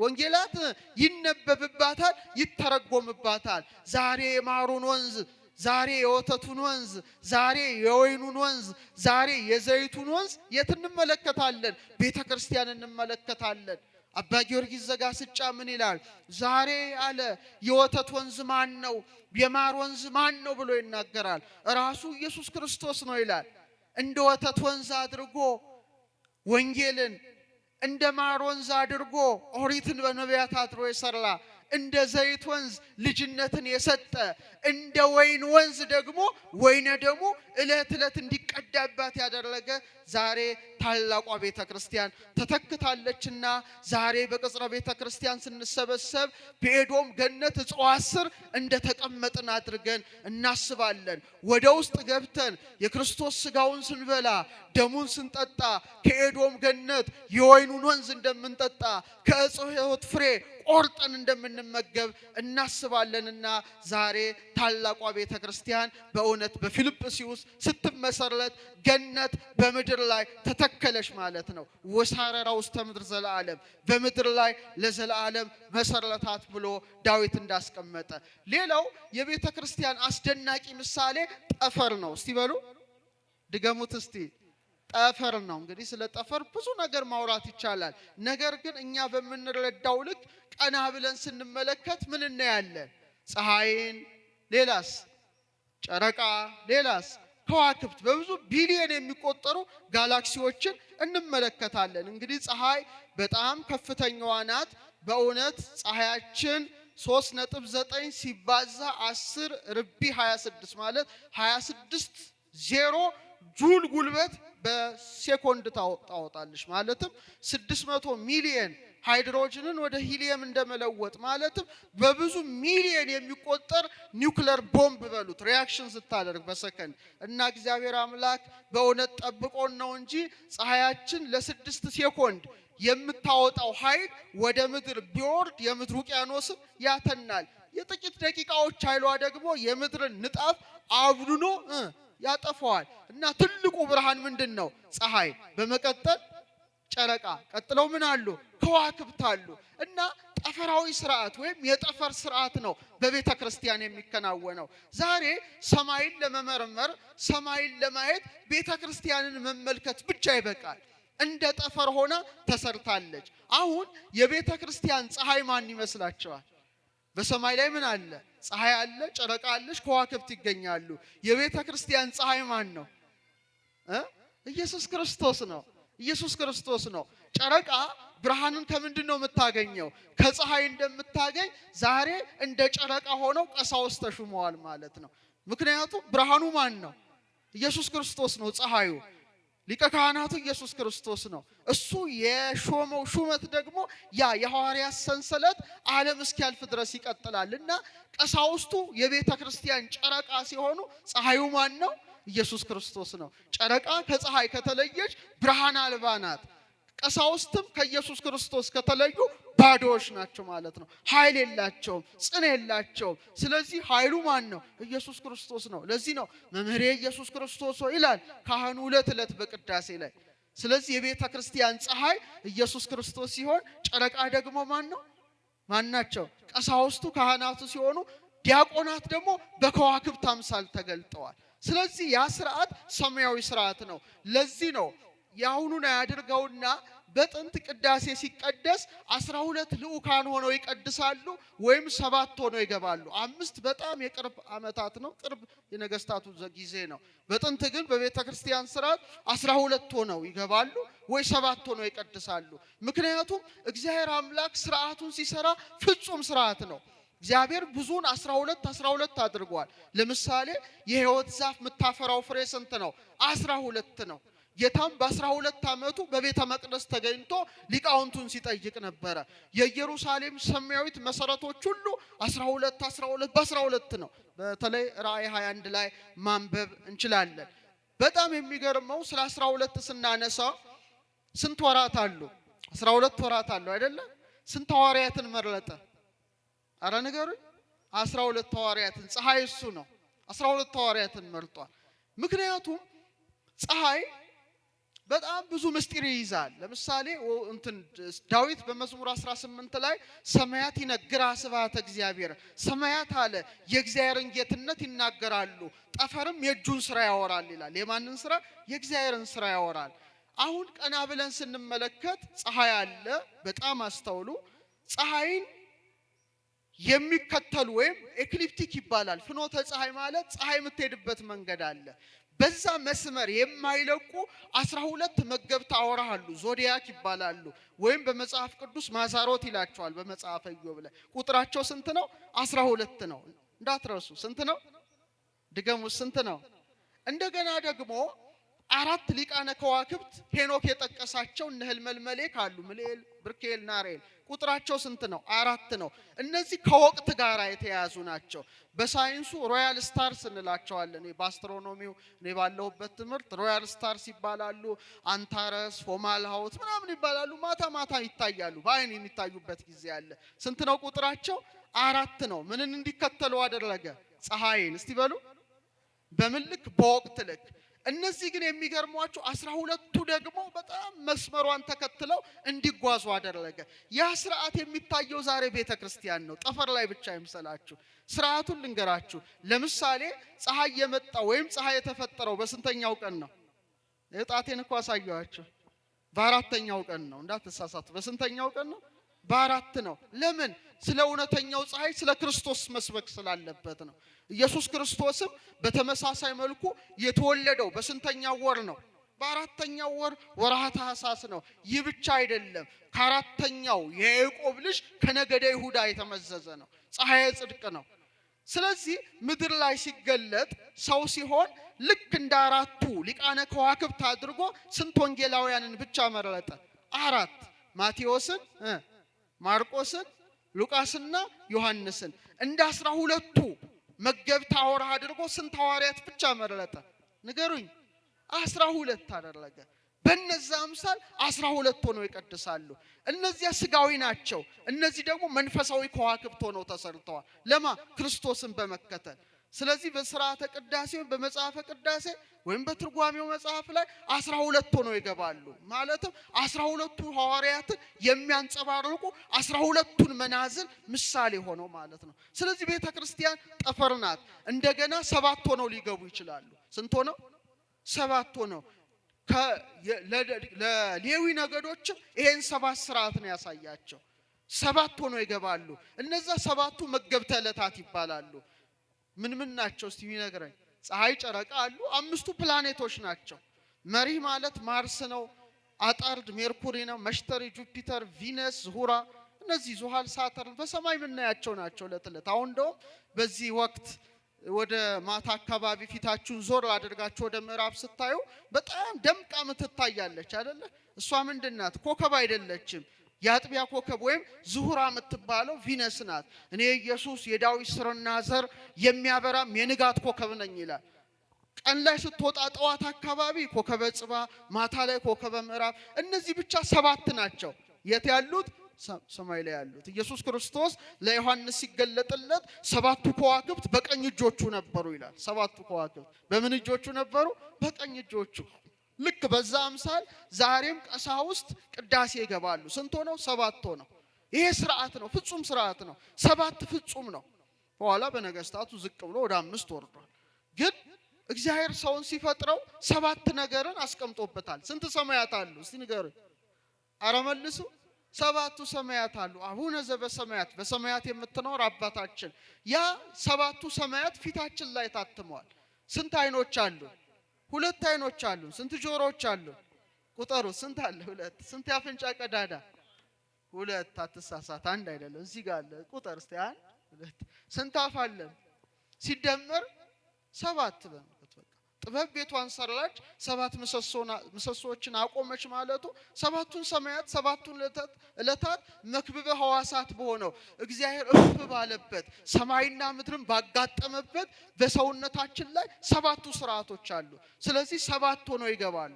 ወንጌላት ይነበብባታል፣ ይተረጎምባታል። ዛሬ የማሩን ወንዝ፣ ዛሬ የወተቱን ወንዝ፣ ዛሬ የወይኑን ወንዝ፣ ዛሬ የዘይቱን ወንዝ የት እንመለከታለን? ቤተ ክርስቲያን እንመለከታለን። አባ ጊዮርጊስ ዘጋስጫ ምን ይላል? ዛሬ አለ የወተት ወንዝ ማን ነው? የማር ወንዝ ማን ነው ብሎ ይናገራል። ራሱ ኢየሱስ ክርስቶስ ነው ይላል። እንደ ወተት ወንዝ አድርጎ ወንጌልን፣ እንደ ማር ወንዝ አድርጎ ኦሪትን በነቢያት አድሮ የሰራ፣ እንደ ዘይት ወንዝ ልጅነትን የሰጠ፣ እንደ ወይን ወንዝ ደግሞ ወይነ ደግሞ ዕለት ዕለት እንዲቀዳባት ያደረገ ዛሬ ታላቋ ቤተ ክርስቲያን ተተክታለችና ዛሬ በቅጽረ ቤተ ክርስቲያን ስንሰበሰብ በኤዶም ገነት እጽዋት ስር እንደተቀመጥን አድርገን እናስባለን። ወደ ውስጥ ገብተን የክርስቶስ ሥጋውን ስንበላ ደሙን ስንጠጣ ከኤዶም ገነት የወይኑን ወንዝ እንደምንጠጣ ከዕፀ ሕይወት ፍሬ ቆርጠን እንደምንመገብ እናስባለንና ዛሬ ታላቋ ቤተ ክርስቲያን በእውነት በፊልጵስዩስ ስትመሰረት ገነት በምድር ላይ ተተከለች ማለት ነው። ወሳረራ ውስተ ምድር ዘለዓለም፣ በምድር ላይ ለዘላለም መሰረታት ብሎ ዳዊት እንዳስቀመጠ። ሌላው የቤተ ክርስቲያን አስደናቂ ምሳሌ ጠፈር ነው። እስቲ በሉ ድገሙት እስቲ። ጠፈር ነው። እንግዲህ ስለ ጠፈር ብዙ ነገር ማውራት ይቻላል። ነገር ግን እኛ በምንረዳው ልክ ቀና ብለን ስንመለከት ምን እናያለን? ፀሐይን፣ ሌላስ ጨረቃ፣ ሌላስ ከዋክብት፣ በብዙ ቢሊየን የሚቆጠሩ ጋላክሲዎችን እንመለከታለን። እንግዲህ ፀሐይ በጣም ከፍተኛዋ ናት። በእውነት ፀሐያችን 3.9 ሲባዛ 10 ርቢ 26 ማለት 26 ዜሮ ጁል ጉልበት በሴኮንድ ታወጣለች። ማለትም 600 ሚሊየን ሃይድሮጅንን ወደ ሂሊየም እንደመለወጥ ማለትም በብዙ ሚሊየን የሚቆጠር ኒውክሌር ቦምብ በሉት ሪያክሽን ስታደርግ በሰከንድ እና እግዚአብሔር አምላክ በእውነት ጠብቆን ነው እንጂ ፀሐያችን ለ6 ሴኮንድ የምታወጣው ኃይል ወደ ምድር ቢወርድ የምድር ውቅያኖስን ያተናል። የጥቂት ደቂቃዎች ኃይሏ ደግሞ የምድርን ንጣፍ አብኑኖ ያጠፋዋል። እና ትልቁ ብርሃን ምንድን ነው? ፀሐይ። በመቀጠል ጨረቃ፣ ቀጥለው ምን አሉ? ከዋክብት አሉ። እና ጠፈራዊ ስርዓት ወይም የጠፈር ስርዓት ነው በቤተ ክርስቲያን የሚከናወነው። ዛሬ ሰማይን ለመመርመር ሰማይን ለማየት ቤተ ክርስቲያንን መመልከት ብቻ ይበቃል። እንደ ጠፈር ሆና ተሰርታለች። አሁን የቤተ ክርስቲያን ፀሐይ ማን ይመስላችኋል? በሰማይ ላይ ምን አለ? ፀሐይ አለ፣ ጨረቃ አለች፣ ከዋክብት ይገኛሉ። የቤተ ክርስቲያን ፀሐይ ማን ነው? ኢየሱስ ክርስቶስ ነው። ኢየሱስ ክርስቶስ ነው። ጨረቃ ብርሃንን ከምንድን ነው የምታገኘው? ከፀሐይ እንደምታገኝ ዛሬ እንደ ጨረቃ ሆነው ቀሳውስት ተሹመዋል ማለት ነው። ምክንያቱም ብርሃኑ ማን ነው? ኢየሱስ ክርስቶስ ነው ፀሐዩ። ሊቀ ካህናቱ ኢየሱስ ክርስቶስ ነው። እሱ የሾመው ሹመት ደግሞ ያ የሐዋርያት ሰንሰለት ዓለም እስኪያልፍ ድረስ ይቀጥላልና ቀሳውስቱ የቤተ ክርስቲያን ጨረቃ ሲሆኑ ፀሐዩ ማን ነው? ኢየሱስ ክርስቶስ ነው። ጨረቃ ከፀሐይ ከተለየች ብርሃን አልባ ናት። ቀሳውስትም ከኢየሱስ ክርስቶስ ከተለዩ ባዶዎች ናቸው ማለት ነው። ኃይል የላቸውም፣ ጽን የላቸውም። ስለዚህ ኃይሉ ማን ነው? ኢየሱስ ክርስቶስ ነው። ለዚህ ነው መምህሬ ኢየሱስ ክርስቶስ ይላል ካህኑ ዕለት በቅዳሴ ላይ። ስለዚህ የቤተ ክርስቲያን ፀሐይ ኢየሱስ ክርስቶስ ሲሆን ጨረቃ ደግሞ ማን ነው? ማን ናቸው? ቀሳውስቱ ካህናቱ ሲሆኑ ዲያቆናት ደግሞ በከዋክብት አምሳል ተገልጠዋል። ስለዚህ ያ ስርዓት ሰማያዊ ስርዓት ነው። ለዚህ ነው ያሁኑን ያድርገውና በጥንት ቅዳሴ ሲቀደስ 12 ልኡካን ሆነው ይቀድሳሉ ወይም 7 ሆነው ይገባሉ። 5 በጣም የቅርብ ዓመታት ነው፣ ቅርብ የነገስታቱ ጊዜ ነው። በጥንት ግን በቤተ ክርስቲያን ስርዓት 12 ሆነው ይገባሉ ወይ 7 ሆነው ይቀድሳሉ። ምክንያቱም እግዚአብሔር አምላክ ስርዓቱን ሲሰራ ፍጹም ስርዓት ነው። እግዚአብሔር ብዙን 12 አድርጓል። ለምሳሌ የሕይወት ዛፍ የምታፈራው ፍሬ ስንት ነው? 12 ነው። ጌታም በ12 ዓመቱ በቤተ መቅደስ ተገኝቶ ሊቃውንቱን ሲጠይቅ ነበረ። የኢየሩሳሌም ሰማያዊት መሰረቶች ሁሉ 12 ነው። በተለይ ራእይ 21 ላይ ማንበብ እንችላለን። በጣም የሚገርመው ስለ 12 ስናነሳ ስንት ወራት አሉ? 12 ወራት አሉ አይደለ? ስንት ሐዋርያትን መረጠ? አረ ንገሩኝ። 12 ሐዋርያትን። ፀሐይ እሱ ነው። 12 ሐዋርያትን መርጧል። ምክንያቱም ፀሐይ በጣም ብዙ ምስጢር ይይዛል። ለምሳሌ ዳዊት በመዝሙር 18 ላይ ሰማያት ይነግራ ስብሐተ እግዚአብሔር፣ ሰማያት አለ የእግዚአብሔርን ጌትነት ይናገራሉ፣ ጠፈርም የእጁን ስራ ያወራል ይላል። የማንን ስራ? የእግዚአብሔርን ስራ ያወራል። አሁን ቀና ብለን ስንመለከት ፀሐይ አለ። በጣም አስተውሉ። ፀሐይን የሚከተሉ ወይም ኤክሊፕቲክ ይባላል። ፍኖተ ፀሐይ ማለት ፀሐይ የምትሄድበት መንገድ አለ። በዛ መስመር የማይለቁ 12 መገብታ አውራ አሉ። ዞዲያክ ይባላሉ ወይም በመጽሐፍ ቅዱስ ማዛሮት ይላቸዋል። በመጽሐፈ ኢዮብ ላይ ቁጥራቸው ስንት ነው? 12 ነው። እንዳትረሱ። ስንት ነው? ድገሙ። ስንት ነው? እንደገና ደግሞ 4 ሊቃነ ከዋክብት ሄኖክ የጠቀሳቸው እነ ህልመልመሌ ካሉ ምልኤል፣ ብርኬል፣ ናሬል ቁጥራቸው ስንት ነው? 4 ነው። እነዚህ ከወቅት ጋር የተያዙ ናቸው። በሳይንሱ ሮያል ስታርስ እንላቸዋለን። በአስትሮኖሚው እኔ ባለሁበት ትምህርት ሮያል ስታርስ ይባላሉ። አንታረስ፣ ፎማልሃውት ምናምን ይባላሉ። ማታ ማታ ይታያሉ። በአይን የሚታዩበት ጊዜ አለ። ስንት ነው ቁጥራቸው? 4 ነው። ምንን እንዲከተሉ አደረገ? ፀሐይን። እስቲ በሉ በምን ልክ? በወቅት ልክ። እነዚህ ግን የሚገርሟቸው 12ቱ ደግሞ በጣም መስመሯን ተከትለው እንዲጓዙ አደረገ። ያ ስርዓት የሚታየው ዛሬ ቤተ ክርስቲያን ነው። ጠፈር ላይ ብቻ አይምሰላችሁ። ስርዓቱን ልንገራችሁ። ለምሳሌ ፀሐይ የመጣው ወይም ፀሐይ የተፈጠረው በስንተኛው ቀን ነው? የጣቴን እኮ አሳየዋችሁ። በ4ኛው ቀን ነው። እንዳትሳሳቱ። በስንተኛው ቀን ነው? በ4 ነው። ለምን? ስለ እውነተኛው ፀሐይ ስለ ክርስቶስ መስበክ ስላለበት ነው። ኢየሱስ ክርስቶስም በተመሳሳይ መልኩ የተወለደው በስንተኛው ወር ነው? በ4ኛው ወር ወርሃ ታኅሳስ ነው። ይህ ብቻ አይደለም። ከ4ኛው የያዕቆብ ልጅ ከነገደ ይሁዳ የተመዘዘ ነው። ፀሐይ ጽድቅ ነው። ስለዚህ ምድር ላይ ሲገለጥ ሰው ሲሆን ልክ እንደ 4ቱ ሊቃነ ከዋክብት አድርጎ ስንት ወንጌላውያንን ብቻ መረጠ? 4 ማቴዎስን፣ ማርቆስን፣ ሉቃስና ዮሐንስን። እንደ 12ቱ መገብታ አውራ አድርጎ ስንት ሐዋርያት ብቻ መረጠ? ንገሩኝ። 12 አደረገ። በእነዛ አምሳል 12 ሆነው ይቀድሳሉ። እነዚያ ስጋዊ ናቸው። እነዚህ ደግሞ መንፈሳዊ ከዋክብት ሆነው ተሰርተዋል። ለማ? ክርስቶስን በመከተል። ስለዚህ በሥርዓተ ቅዳሴ በመጽሐፈ ቅዳሴ ወይም በትርጓሜው መጽሐፍ ላይ 12 ሆነው ይገባሉ። ማለትም 12ቱ ሐዋርያትን የሚያንጸባርቁ 12ቱን መናዝል ምሳሌ ሆነው ማለት ነው። ስለዚህ ቤተ ክርስቲያን ጠፈር ናት። እንደገና 7 ሆነው ሊገቡ ይችላሉ። ስንት ሆነው? 7 ሆነው። ለሌዊ ነገዶችም ይሄን 7 ስርዓት ነው ያሳያቸው። 7 ሆነው ይገባሉ። እነዛ 7ቱ መገብተ ዕለታት ይባላሉ። ምን ናቸው እስቲ ይነግረኝ? ፀሐይ፣ ጨረቃ አሉ። 5ቱ ፕላኔቶች ናቸው። መሪህ ማለት ማርስ ነው። አጣርድ ሜርኩሪ ነው። መሽተሪ፣ ጁፒተር፣ ቪነስ፣ ዙሁራ፣ እነዚህ ዙሃል፣ ሳተርን በሰማይ የምናያቸው ናቸው። ለትለት አሁን እንደውም በዚህ ወቅት ወደ ማታ አካባቢ ፊታችሁን ዞር አድርጋችሁ ወደ ምዕራብ ስታዩ በጣም ደምቃ ምትታያለች አይደለ? እሷ ምንድናት? ኮከብ አይደለችም። የአጥቢያ ኮከብ ወይም ዙሁራ የምትባለው ቪነስ ናት። እኔ ኢየሱስ የዳዊት ስርና ዘር የሚያበራም የንጋት ኮከብ ነኝ ይላል። ቀን ላይ ስትወጣ ጠዋት አካባቢ ኮከበ ጽባ፣ ማታ ላይ ኮከበ ምዕራብ። እነዚህ ብቻ 7 ናቸው። የት ያሉት? ሰማይ ላይ ያሉት። ኢየሱስ ክርስቶስ ለዮሐንስ ሲገለጥለት 7ቱ ከዋክብት በቀኝ እጆቹ ነበሩ ይላል። 7ቱ ከዋክብት በምን እጆቹ ነበሩ? በቀኝ እጆቹ። ልክ በዛ አምሳል ዛሬም ቀሳውስት ቅዳሴ ይገባሉ። ስንት ሆነው? 7 ሆነው። ይሄ ስርዓት ነው፣ ፍጹም ስርዓት ነው። 7 ፍጹም ነው። በኋላ በነገስታቱ ዝቅ ብሎ ወደ 5 ወርዷል። ግን እግዚአብሔር ሰውን ሲፈጥረው 7 ነገርን አስቀምጦበታል። ስንት ሰማያት አሉ? እስቲ ንገሩኝ። ኧረ መልሱ። 7ቱ ሰማያት አሉ። አቡነ ዘበሰማያት፣ በሰማያት የምትኖር አባታችን። ያ 7ቱ ሰማያት ፊታችን ላይ ታትመዋል። ስንት አይኖች አሉ? 2 አይኖች አሉ። ስንት ጆሮዎች አሉ? ቁጠሩ። ስንት አለ? 2። ስንት ያፍንጫ ቀዳዳ? 2። አትሳሳት፣ አንድ አይደለም። እዚህ ጋር አለ። ቁጠር እስቲ። 1 2። ስንት አፍ አለን? ሲደመር 7 በመቶ። ጥበብ ቤቷን ሰራች፣ 7 ምሰሶችን አቆመች ማለቱ 7ቱን ሰማያት 7ቱን ዕለታት መክብበ ሕዋሳት በሆነው እግዚአብሔር እፍ ባለበት ሰማይና ምድርን ባጋጠመበት በሰውነታችን ላይ 7ቱ ስርዓቶች አሉ። ስለዚህ 7 ሆነው ይገባሉ።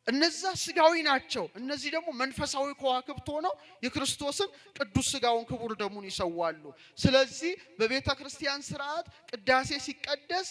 እነዛ ስጋዊ ናቸው። እነዚህ ደግሞ መንፈሳዊ ከዋክብት ሆነው የክርስቶስን ቅዱስ ስጋውን ክቡር ደሙን ይሰዋሉ። ስለዚህ በቤተ ክርስቲያን ስርዓት ቅዳሴ ሲቀደስ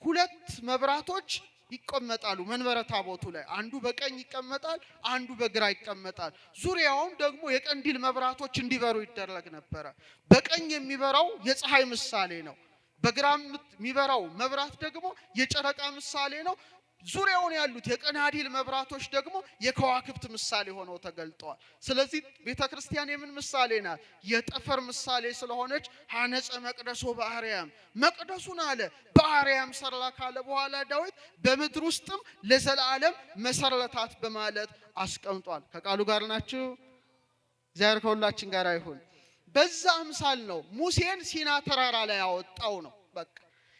2 መብራቶች ይቀመጣሉ መንበረ ታቦቱ ላይ። አንዱ በቀኝ ይቀመጣል፣ አንዱ በግራ ይቀመጣል። ዙሪያውን ደግሞ የቀንዲል መብራቶች እንዲበሩ ይደረግ ነበረ። በቀኝ የሚበራው የፀሐይ ምሳሌ ነው። በግራ የሚበራው መብራት ደግሞ የጨረቃ ምሳሌ ነው። ዙሪያውን ያሉት የቀናዲል መብራቶች ደግሞ የከዋክብት ምሳሌ ሆነው ተገልጠዋል። ስለዚህ ቤተክርስቲያን የምን ምሳሌ ናት? የጠፈር ምሳሌ ስለሆነች ሐነጸ መቅደሶ በአርያም፣ መቅደሱን አለ በአርያም ሰራ ካለ በኋላ ዳዊት በምድር ውስጥም ለዘላለም መሰረታት በማለት አስቀምጧል። ከቃሉ ጋር ናችሁ? እግዚአብሔር ከሁላችን ጋር ይሁን። በዛ አምሳል ነው ሙሴን ሲና ተራራ ላይ ያወጣው ነው። በቃ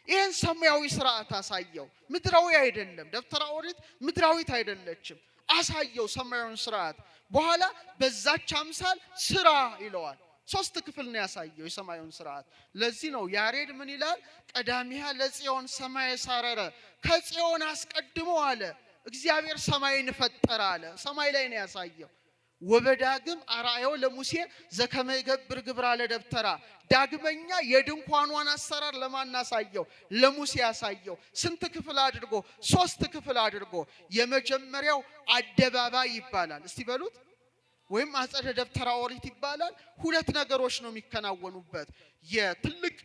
ይህን ሰማያዊ ስርዓት አሳየው። ምድራዊ አይደለም። ደብተራ ኦሪት ምድራዊት አይደለችም። አሳየው ሰማያዊውን ስርዓት። በኋላ በዛች አምሳል ስራ ይለዋል። 3 ክፍል ነው ያሳየው የሰማያዊውን ስርዓት። ለዚህ ነው ያሬድ ምን ይላል? ቀዳሚያ ለጽዮን ሰማይ ሳረረ፣ ከጽዮን አስቀድሞ አለ እግዚአብሔር ሰማይን ፈጠረ አለ። ሰማይ ላይ ነው ያሳየው። ወበዳግም አርአዮ ለሙሴ ዘከመ ይገብር ግብራ ለደብተራ፣ ዳግመኛ የድንኳኗን አሰራር ለማን አሳየው? ለሙሴ ያሳየው። ስንት ክፍል አድርጎ? 3 ክፍል አድርጎ። የመጀመሪያው አደባባይ ይባላል። እስቲ በሉት። ወይም አጸደ ደብተራ ኦሪት ይባላል። 2 ነገሮች ነው የሚከናወኑበት። የትልቅ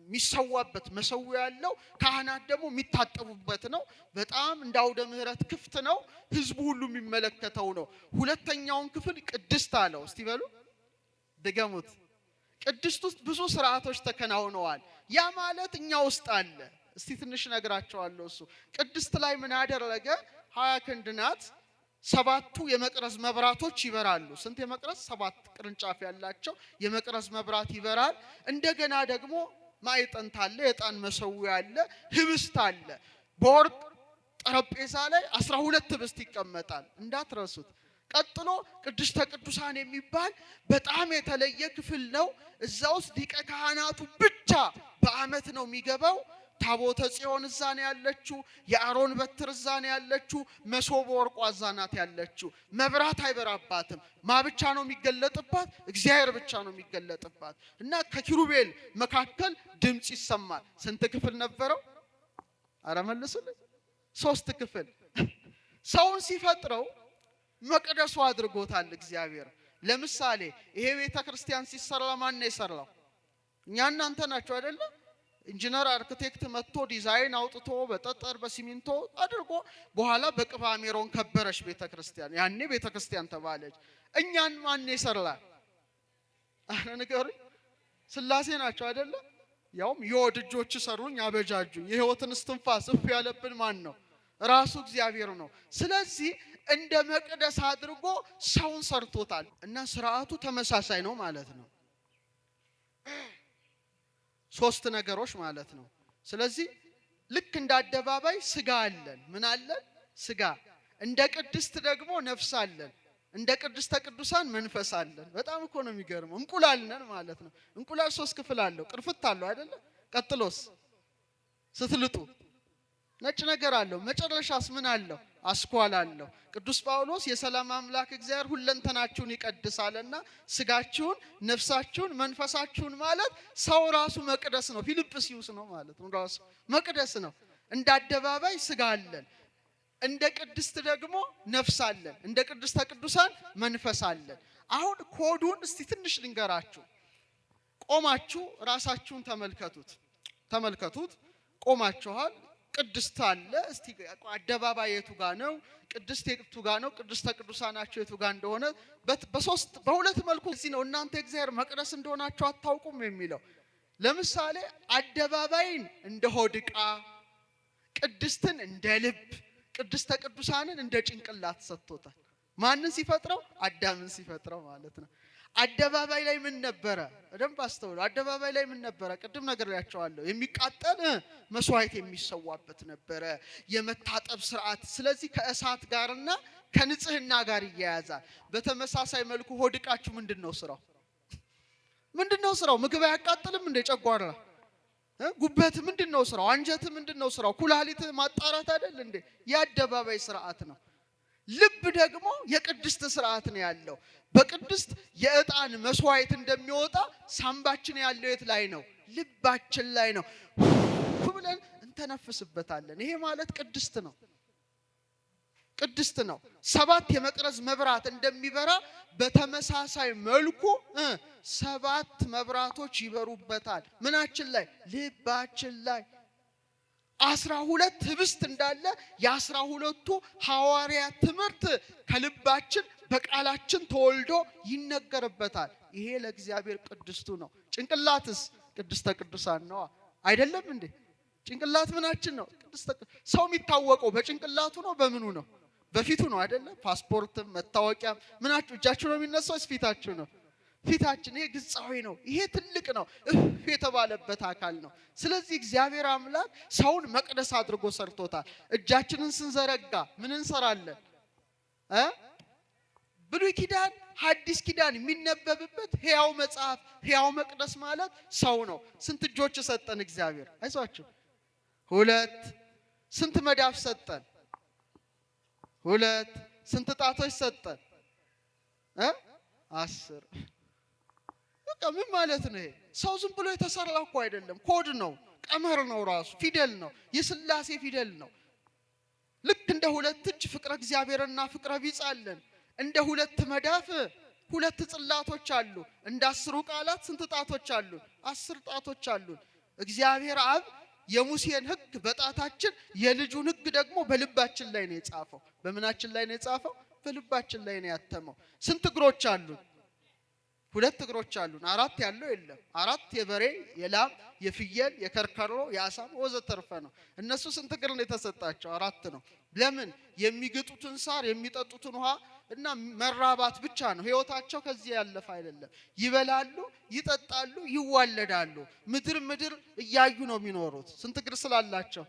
የሚሰዋበት መሰዊያ ያለው፣ ካህናት ደግሞ የሚታጠቡበት ነው። በጣም እንዳውደ ምህረት ክፍት ነው። ህዝቡ ሁሉ የሚመለከተው ነው። ሁለተኛውን ክፍል ቅድስት አለው። እስቲ በሉ ድገሙት። ቅድስት ውስጥ ብዙ ስርዓቶች ተከናውነዋል። ያ ማለት እኛ ውስጥ አለ። እስቲ ትንሽ ነግራቸዋለሁ። እሱ ቅድስት ላይ ምን አደረገ? 20 ክንድ ናት። 7ቱ የመቅረዝ መብራቶች ይበራሉ። ስንት የመቅረዝ? 7 ቅርንጫፍ ያላቸው የመቅረዝ መብራት ይበራል። እንደገና ደግሞ ማዕጠንት አለ፣ የዕጣን መሰዊያ አለ፣ ህብስት አለ። በወርቅ ጠረጴዛ ላይ 12 ህብስት ይቀመጣል፣ እንዳትረሱት። ቀጥሎ ቅድስተ ቅዱሳን የሚባል በጣም የተለየ ክፍል ነው። እዛ ውስጥ ሊቀ ካህናቱ ብቻ በዓመት ነው የሚገባው። ታቦተ ጽዮን እዛ ነው ያለችው። የአሮን በትር እዛ ነው ያለችው። መሶበ ወርቋ እዛ ናት ያለችው። መብራት አይበራባትም። ማ ብቻ ነው የሚገለጥባት? እግዚአብሔር ብቻ ነው የሚገለጥባት። እና ከኪሩቤል መካከል ድምጽ ይሰማል። ስንት ክፍል ነበረው? አረ መልሱልኝ። 3 ክፍል። ሰውን ሲፈጥረው መቅደሱ አድርጎታል እግዚአብሔር። ለምሳሌ ይሄ ቤተ ክርስቲያን ሲሰራ ማን ነው የሰራው? እኛ እናንተ ናችሁ አይደለ? ኢንጂነር አርክቴክት መጥቶ ዲዛይን አውጥቶ በጠጠር በሲሚንቶ አድርጎ በኋላ በቅባ ሜሮን ከበረች ቤተ ክርስቲያን። ያኔ ቤተ ክርስቲያን ተባለች። እኛን ማን ይሰራል? አረ ንገሩኝ። ስላሴ ናቸው አይደለ? ያውም የወድ እጆች ሰሩኝ አበጃጁኝ። የህይወትን እስትንፋስ እፍ ያለብን ማን ነው? ራሱ እግዚአብሔር ነው። ስለዚህ እንደ መቅደስ አድርጎ ሰውን ሰርቶታል። እና ስርዓቱ ተመሳሳይ ነው ማለት ነው። ሶስት ነገሮች ማለት ነው። ስለዚህ ልክ እንደ አደባባይ ስጋ አለን። ምን አለን? ስጋ። እንደ ቅድስት ደግሞ ነፍስ አለን። እንደ ቅድስተ ቅዱሳን መንፈስ አለን። በጣም እኮ ነው የሚገርመው። እንቁላል ነን ማለት ነው። እንቁላል 3 ክፍል አለው። ቅርፍት አለው አይደለ? ቀጥሎስ ስትልጡ ነጭ ነገር አለው። መጨረሻስ ምን አለው? አስኳል አለው። ቅዱስ ጳውሎስ የሰላም አምላክ እግዚአብሔር ሁለንተናችሁን ይቀድሳልና ስጋችሁን፣ ነፍሳችሁን፣ መንፈሳችሁን ማለት ሰው ራሱ መቅደስ ነው። ፊልጵስዩስ ነው ማለት ነው። ራሱ መቅደስ ነው። እንደ አደባባይ ስጋ አለን። እንደ ቅድስት ደግሞ ነፍስ አለን። እንደ ቅድስተ ቅዱሳን መንፈስ አለን። አሁን ኮዱን እስቲ ትንሽ ልንገራችሁ። ቆማችሁ ራሳችሁን ተመልከቱት። ቆማችኋል። ቅድስት አለ። እስቲ አደባባይ የቱ ጋር ነው? ቅድስት የቱ ጋር ነው? ቅድስተ ቅዱሳናችሁ የቱ ጋር እንደሆነ በሁለት መልኩ እዚህ ነው እናንተ እግዚአብሔር መቅደስ እንደሆናችሁ አታውቁም የሚለው። ለምሳሌ አደባባይን እንደ ሆድ ዕቃ፣ ቅድስትን እንደ ልብ፣ ቅድስተ ቅዱሳንን እንደ ጭንቅላት ሰጥቶታል። ማንን ሲፈጥረው? አዳምን ሲፈጥረው ማለት ነው። አደባባይ ላይ ምን ነበረ? በደንብ አስተውሉ። አደባባይ ላይ ምን ነበረ? ቅድም ነግሬያቸዋለሁ። የሚቃጠል መስዋዕት የሚሰዋበት ነበረ፣ የመታጠብ ስርዓት። ስለዚህ ከእሳት ጋርና ከንጽህና ጋር ይያያዛል። በተመሳሳይ መልኩ ሆድ ዕቃችሁ ምንድነው ስራው? ምግብ አያቃጥልም እንደ ጨጓራ? ጉበት ምንድነው ስራው? አንጀት ምንድነው ስራው? ኩላሊት ማጣራት አይደል እንዴ? የአደባባይ ስርዓት ነው። ልብ ደግሞ የቅድስት ስርዓት ነው ያለው። በቅድስት የዕጣን መስዋዕት እንደሚወጣ ሳምባችን ያለው የት ላይ ነው? ልባችን ላይ ነው። ብለን እንተነፍስበታለን። ይሄ ማለት ቅድስት ነው። 7 የመቅረዝ መብራት እንደሚበራ በተመሳሳይ መልኩ 7 መብራቶች ይበሩበታል። ምናችን ላይ? ልባችን ላይ። 12 ህብስት እንዳለ የ12ቱ ሐዋርያት ትምህርት ከልባችን በቃላችን ተወልዶ ይነገርበታል። ይሄ ለእግዚአብሔር ቅድስቱ ነው። ጭንቅላትስ ቅድስተ ቅዱሳን ነው አይደለም እንዴ? ጭንቅላት ምናችን ነው? ሰው የሚታወቀው በጭንቅላቱ ነው። በምኑ ነው? በፊቱ ነው አይደለም? ፓስፖርትም መታወቂያም ምናችሁ እጃችሁ ነው የሚነሳው? ፊታችሁ ነው። ፊታችን ይሄ ግጻዊ ነው። ይሄ ትልቅ ነው። የተባለበት አካል ነው። ስለዚህ እግዚአብሔር አምላክ ሰውን መቅደስ አድርጎ ሰርቶታል። እጃችንን ስንዘረጋ ምን እንሰራለን? ብሉይ ኪዳን ሐዲስ ኪዳን የሚነበብበት ሕያው መጽሐፍ፣ ሕያው መቅደስ ማለት ሰው ነው። ስንት እጆች ሰጠን እግዚአብሔር? አይዟችሁ 2። ስንት መዳፍ ሰጠን? 2። ስንት ጣቶች ሰጠን? 10። በቃ ምን ማለት ነው? ይሄ ሰው ዝም ብሎ የተሰራ እኮ አይደለም። ኮድ ነው፣ ቀመር ነው፣ ራሱ ፊደል ነው፣ የሥላሴ ፊደል ነው። ልክ እንደ 2 እጅ ፍቅረ እግዚአብሔርና ፍቅረ ቢጽ አለን። እንደ 2 መዳፍ 2 ጽላቶች አሉ። እንደ 10 ቃላት ስንት ጣቶች አሉ? 10 ጣቶች አሉ። እግዚአብሔር አብ የሙሴን ሕግ በጣታችን የልጁን ሕግ ደግሞ በልባችን ላይ ነው የጻፈው። በምናችን ላይ ነው የጻፈው? በልባችን ላይ ነው ያተመው። ስንት እግሮች አሉን? 2 እግሮች አሉን። 4 ያለው የለም። 4 የበሬ፣ የላም፣ የፍየል፣ የከርከሮ፣ የአሳማ ወዘተርፈ ነው። እነሱ ስንት እግር ነው የተሰጣቸው? 4 ነው። ለምን? የሚግጡትን ሳር የሚጠጡትን ውሃ እና መራባት ብቻ ነው ህይወታቸው። ከዚህ ያለፈ አይደለም። ይበላሉ፣ ይጠጣሉ፣ ይዋለዳሉ። ምድር እያዩ ነው የሚኖሩት። ስንት እግር ስላላቸው?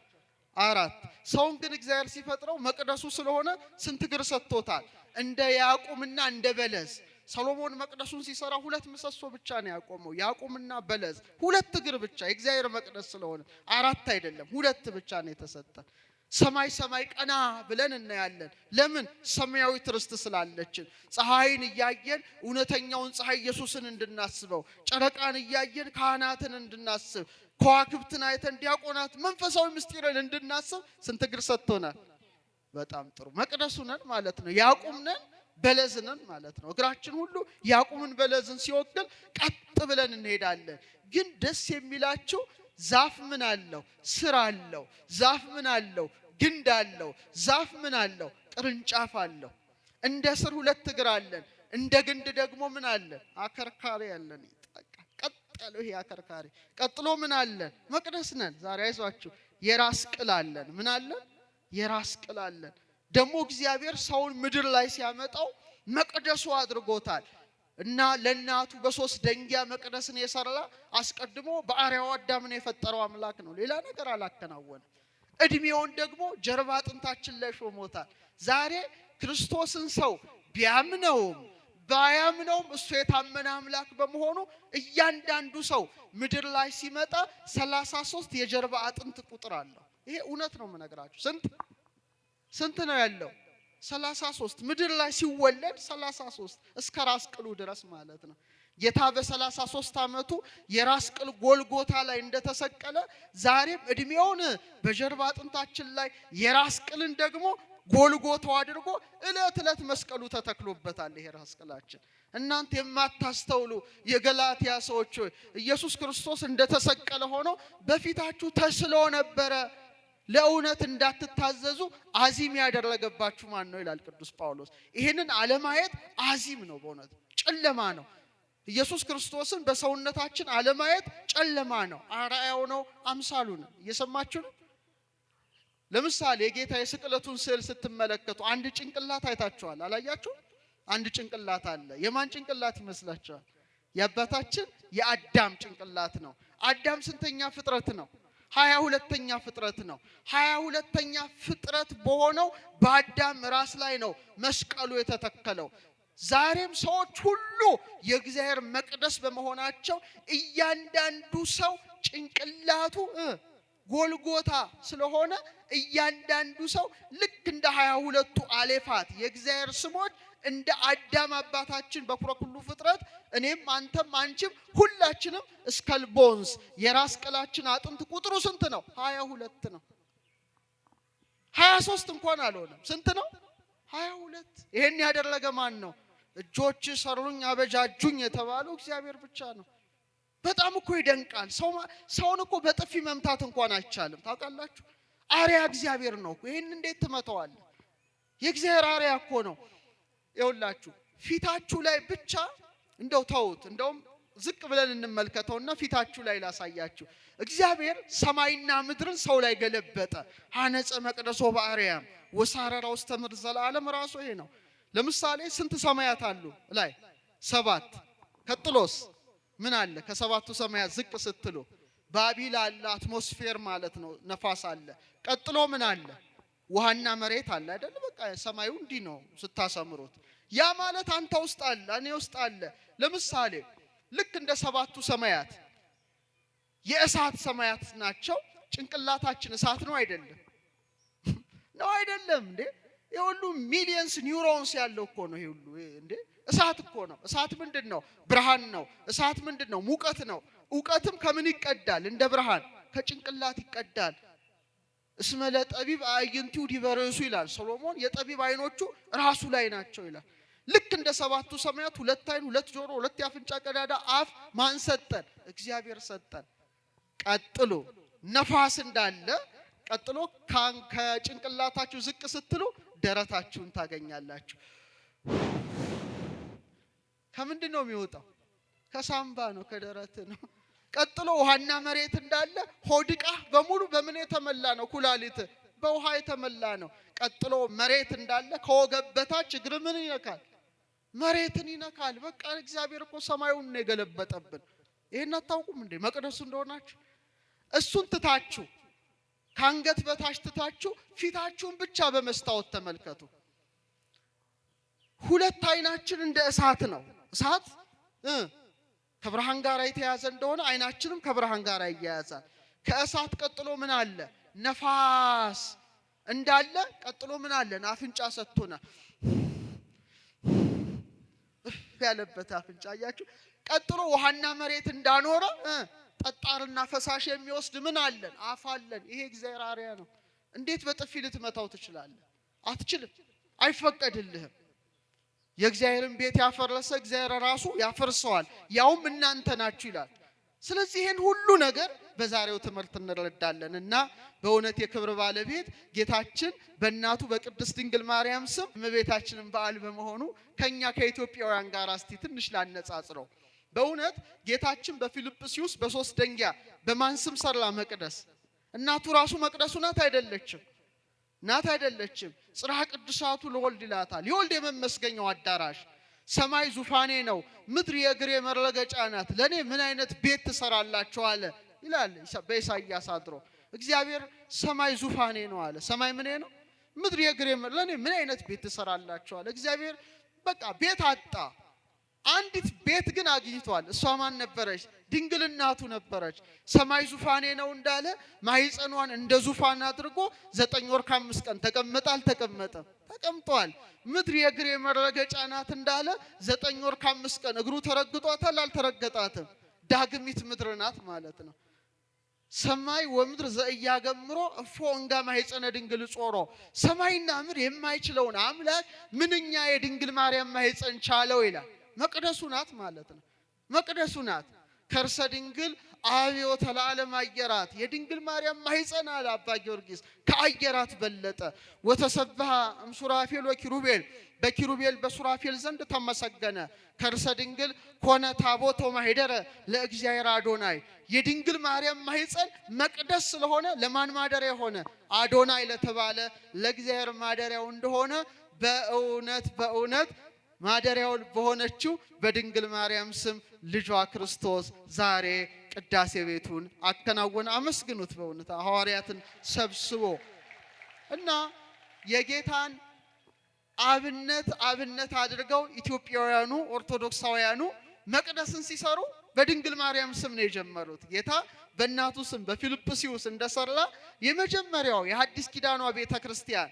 4። ሰውን ግን እግዚአብሔር ሲፈጥረው መቅደሱ ስለሆነ ስንት እግር ሰጥቶታል? እንደ ያዕቁምና እንደ በለስ። ሰሎሞን መቅደሱን ሲሰራ 2 ምሰሶ ብቻ ነው ያቆመው። ያዕቁምና በለስ 2 እግር ብቻ። የእግዚአብሔር መቅደስ ስለሆነ 4 አይደለም 2 ብቻ ነው የተሰጠ። ሰማይ ቀና ብለን እናያለን። ለምን? ሰማያዊት ርስት ስላለችን። ፀሐይን እያየን እውነተኛውን ፀሐይ ኢየሱስን እንድናስበው፣ ጨረቃን እያየን ካህናትን እንድናስብ፣ ከዋክብትን አይተን ዲያቆናት መንፈሳዊ ምስጢርን እንድናስብ ስንት እግር ሰጥቶናል? በጣም ጥሩ። መቅደሱ ነን ማለት ነው። ያዕቁም ነን፣ በለዝ ነን ማለት ነው። እግራችን ሁሉ ያዕቁምን በለዝን ሲወክል ቀጥ ብለን እንሄዳለን። ግን ደስ የሚላችሁ ዛፍ ምን አለው? ስር አለው። ዛፍ ምን አለው? ግንድ አለው። ዛፍ ምን አለው? ቅርንጫፍ አለው። እንደ ስር 2 እግር አለን። እንደ ግንድ ደግሞ ምን አለን? አከርካሪ አለን። ቀጥ ያለው ይሄ አከርካሪ። ቀጥሎ ምን አለን? መቅደስ ነን። ዛሬ አይዟችሁ የራስ ቅል አለን። ምን አለን? የራስ ቅል አለን። ደግሞ እግዚአብሔር ሰውን ምድር ላይ ሲያመጣው መቅደሱ አድርጎታል። እና ለእናቱ በሶስት ደንጊያ መቅደስን የሰራ አስቀድሞ በአርአያው አዳምን የፈጠረው አምላክ ነው። ሌላ ነገር አላከናወነ። እድሜውን ደግሞ ጀርባ አጥንታችን ላይ ሾሞታል። ዛሬ ክርስቶስን ሰው ቢያምነውም ባያምነውም እሱ የታመነ አምላክ በመሆኑ እያንዳንዱ ሰው ምድር ላይ ሲመጣ 33 የጀርባ አጥንት ቁጥር አለው። ይሄ እውነት ነው የምነግራችሁ። ስንት ነው ያለው? 33 ምድር ላይ ሲወለድ 33 እስከ ራስ ቅሉ ድረስ ማለት ነው። ጌታ በ33 ዓመቱ የራስ ቅል ጎልጎታ ላይ እንደተሰቀለ ዛሬም እድሜውን በጀርባ አጥንታችን ላይ የራስ ቅልን ደግሞ ጎልጎታው አድርጎ እለት መስቀሉ ተተክሎበታል። ይሄ ራስ ቅላችን እናንተ የማታስተውሉ የገላትያ ሰዎች ኢየሱስ ክርስቶስ እንደተሰቀለ ሆኖ በፊታችሁ ተስሎ ነበረ። ለእውነት እንዳትታዘዙ አዚም ያደረገባችሁ ማን ነው ይላል ቅዱስ ጳውሎስ። ይሄንን አለማየት አዚም ነው፣ በእውነት ጨለማ ነው። ኢየሱስ ክርስቶስን በሰውነታችን አለማየት ጨለማ ነው። አርአያው ነው፣ አምሳሉ ነው። እየሰማችሁ ነው። ለምሳሌ የጌታ የስቅለቱን ስዕል ስትመለከቱ አንድ ጭንቅላት አይታችኋል፣ አላያችሁ? አንድ ጭንቅላት አለ። የማን ጭንቅላት ይመስላችኋል? የአባታችን የአዳም ጭንቅላት ነው። አዳም ስንተኛ ፍጥረት ነው? 22ኛ ፍጥረት ነው። 22ኛ ፍጥረት በሆነው በአዳም ራስ ላይ ነው መስቀሉ የተተከለው። ዛሬም ሰዎች ሁሉ የእግዚአብሔር መቅደስ በመሆናቸው እያንዳንዱ ሰው ጭንቅላቱ ጎልጎታ ስለሆነ እያንዳንዱ ሰው ልክ እንደ 22ቱ አሌፋት የእግዚአብሔር ስሞች እንደ አዳም አባታችን በኩረ ኩሉ ፍጥረት እኔም አንተም አንቺም ሁላችንም ስከል ቦንስ የራስ ቅላችን አጥንት ቁጥሩ ስንት ነው? 22 ነው። 23 እንኳን አልሆነም። ስንት ነው? 22። ይሄን ያደረገ ማን ነው? እጆች ሰሩኝ አበጃጁኝ የተባለው እግዚአብሔር ብቻ ነው። በጣም እኮ ይደንቃል። ሰውን እኮ በጥፊ መምታት እንኳን አይቻልም። ታውቃላችሁ? አርያ እግዚአብሔር ነው። ይሄን እንዴት ትመታዋለህ? የእግዚአብሔር አርያ እኮ ነው። ይኸውላችሁ ፊታችሁ ላይ ብቻ እንደው ተውት፣ እንደውም ዝቅ ብለን እንመልከተውና ፊታችሁ ላይ ላሳያችሁ። እግዚአብሔር ሰማይና ምድርን ሰው ላይ ገለበጠ። ሐነጸ መቅደሶ በአርያም ወሳረራ ውስተ ምድር ዘላለም ራሱ ይሄ ነው። ለምሳሌ ስንት ሰማያት አሉ? ላይ 7። ቀጥሎስ ምን አለ? ከሰባቱ ሰማያት ዝቅ ስትሉ ባቢል አለ፣ አትሞስፌር ማለት ነው፣ ነፋስ አለ። ቀጥሎ ምን አለ? ውሃና መሬት አለ አይደል? በቃ ሰማዩ እንዲህ ነው ስታሰምሩት። ያ ማለት አንተ ውስጥ አለ፣ እኔ ውስጥ አለ። ለምሳሌ ልክ እንደ ሰባቱ ሰማያት የእሳት ሰማያት ናቸው። ጭንቅላታችን እሳት ነው አይደለም? ነው አይደለም እንዴ? የሁሉ ሚሊየንስ ኒውሮንስ ያለው እኮ ነው። ይሄ ሁሉ እንዴ እሳት እኮ ነው። እሳት ምንድነው? ብርሃን ነው። እሳት ምንድነው? ሙቀት ነው። ዕውቀትም ከምን ይቀዳል? እንደ ብርሃን ከጭንቅላት ይቀዳል። እስመ ለጠቢብ አዕይንቲሁ ዲበ ርእሱ ይላል ሰሎሞን። የጠቢብ አይኖቹ ራሱ ላይ ናቸው ይላል። ልክ እንደ ሰባቱ ሰማያት 2 አይን፣ 2 ጆሮ፣ 2 የአፍንጫ ቀዳዳ፣ አፍ ማን ሰጠን? እግዚአብሔር ሰጠን። ቀጥሎ ነፋስ እንዳለ ቀጥሎ ከጭንቅላታችሁ ዝቅ ስትሉ ደረታችሁን ታገኛላችሁ። ከምንድን ነው የሚወጣው? ከሳምባ ነው፣ ከደረት ነው። ቀጥሎ ውሃና መሬት እንዳለ ሆድቃ በሙሉ በምን የተመላ ነው? ኩላሊት በውሃ የተመላ ነው። ቀጥሎ መሬት እንዳለ ከወገብ በታች እግር ምን ይነካል? መሬትን ይነካል። በቃ እግዚአብሔር እኮ ሰማዩን ነው የገለበጠብን። ይሄን አታውቁም እንዴ? መቅደሱ እንደሆናችሁ እሱን ትታችሁ ከአንገት በታች ትታችሁ ፊታችሁን ብቻ በመስታወት ተመልከቱ። 2 አይናችን እንደ እሳት ነው። እሳት ከብርሃን ጋር የተያዘ እንደሆነ አይናችንም ከብርሃን ጋር ይያያዛል። ከእሳት ቀጥሎ ምን አለ? ነፋስ እንዳለ ቀጥሎ ምን አለ? አፍንጫ ሰጥቶና ያለበት አፍንጫ አያችሁ። ቀጥሎ ውሃና መሬት እንዳኖረ ጠጣርና ፈሳሽ የሚወስድ ምን አለን? አፍ አለን። ይሄ እግዚአብሔር አርያ ነው። እንዴት በጥፊ ልትመታው ትችላለህ? አትችልም፣ አይፈቀድልህም። የእግዚአብሔርን ቤት ያፈረሰ እግዚአብሔር ራሱ ያፈርሰዋል፣ ያውም እናንተ ናችሁ ይላል። ስለዚህ ይሄን ሁሉ ነገር በዛሬው ትምህርት እንረዳለን እና በእውነት የክብር ባለቤት ጌታችን በእናቱ በቅድስት ድንግል ማርያም ስም እመቤታችንን በዓል በመሆኑ ከኛ ከኢትዮጵያውያን ጋር እስቲ ትንሽ ላነጻጽረው። በእውነት ጌታችን በፊልጵስዩስ በ3 ደንጊያ በማን ስም ሰራ መቅደስ? እናቱ ራሱ መቅደሱ ናት አይደለችም? ናት አይደለችም? ጽርሐ ቅዱሳቱ ለወልድ ይላታል። የወልድ የመመስገኛው አዳራሽ ሰማይ ዙፋኔ ነው፣ ምድር የእግሬ መረገጫ ናት። ለኔ ምን አይነት ቤት ትሰራላችሁ አለ ይላል በኢሳይያስ አድሮ። እግዚአብሔር ሰማይ ዙፋኔ ነው አለ። ሰማይ ምኔ ነው? ምድር የእግሬ ለኔ ምን አይነት ቤት ትሰራላችሁ አለ። እግዚአብሔር በቃ ቤት አጣ። አንዲት ቤት ግን አግኝቷል። እሷ ማን ነበረች? ድንግል እናቱ ነበረች። ሰማይ ዙፋኔ ነው እንዳለ ማኅፀኗን እንደ ዙፋን አድርጎ 9 ወር ከ5 ቀን ተቀመጠ። አልተቀመጠም? ተቀምጧል። ምድር የእግሬ መረገጫ ናት እንዳለ 9 ወር ከ5 ቀን እግሩ ተረግጧታል። አልተረገጣትም? ዳግሚት ምድር ናት ማለት ነው። ሰማይ ወምድር ዘእያገምሮ እፎ እንጋ ማኅፀነ ድንግል ጾሮ። ሰማይና ምድር የማይችለውን አምላክ ምንኛ የድንግል ማርያም ማኅፀን ቻለው ይላል። መቅደሱ ናት ማለት ነው። መቅደሱ ናት። ከርሰ ድንግል አብዮ ተለዓለም አየራት። የድንግል ማርያም ማኅፀን አለ አባ ጊዮርጊስ ከአየራት በለጠ። ወተሰብሐ እምሱራፌል ወኪሩቤል። በኪሩቤል በሱራፌል ዘንድ ተመሰገነ። ከርሰ ድንግል ኮነ ታቦቶ ማኅደረ ለእግዚአብሔር አዶናይ። የድንግል ማርያም ማኅፀን መቅደስ ስለሆነ ለማን ማደሪያ ሆነ? አዶናይ ለተባለ ለእግዚአብሔር ማደሪያው እንደሆነ በእውነት በእውነት ማደሪያው በሆነችው በድንግል ማርያም ስም ልጇ ክርስቶስ ዛሬ ቅዳሴ ቤቱን አከናወነ። አመስግኑት በእውነት ሐዋርያትን ሰብስቦ እና የጌታን አብነት አድርገው ኢትዮጵያውያኑ ኦርቶዶክሳውያኑ መቅደስን ሲሰሩ በድንግል ማርያም ስም ነው የጀመሩት። ጌታ በእናቱ ስም በፊልጵስዩስ እንደሰራ የመጀመሪያው የሐዲስ ኪዳኗ ቤተክርስቲያን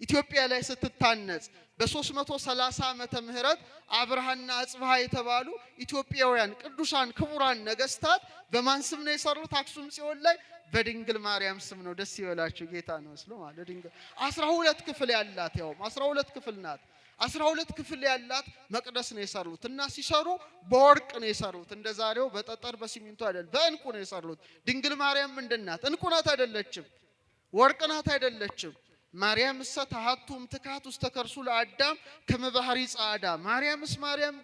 ኢትዮጵያ ላይ ስትታነጽ በ330 ዓመተ ምህረት አብርሃና አጽብሃ የተባሉ ኢትዮጵያውያን ቅዱሳን ክቡራን ነገስታት በማን ስም ነው የሰሩት? አክሱም ጽዮን ላይ በድንግል ማርያም ስም ነው። ደስ ይበላችሁ። ጌታ ነው መስሎ ማለት ድንግል 12 ክፍል ያላት ያው 12 ክፍል ናት። 12 ክፍል ያላት መቅደስ ነው የሰሩት እና ሲሰሩ በወርቅ ነው የሰሩት። እንደ ዛሬው በጠጠር በሲሚንቶ አይደለም፣ በእንቁ ነው የሰሩት። ድንግል ማርያም ምንድናት? እንቁ ናት አይደለችም? ወርቅ ናት አይደለችም? ማርያም እሰ ተሐቱም ትካት ውስተ ከርሱ ለአዳም ከመባህሪ ጻዳ። ማርያም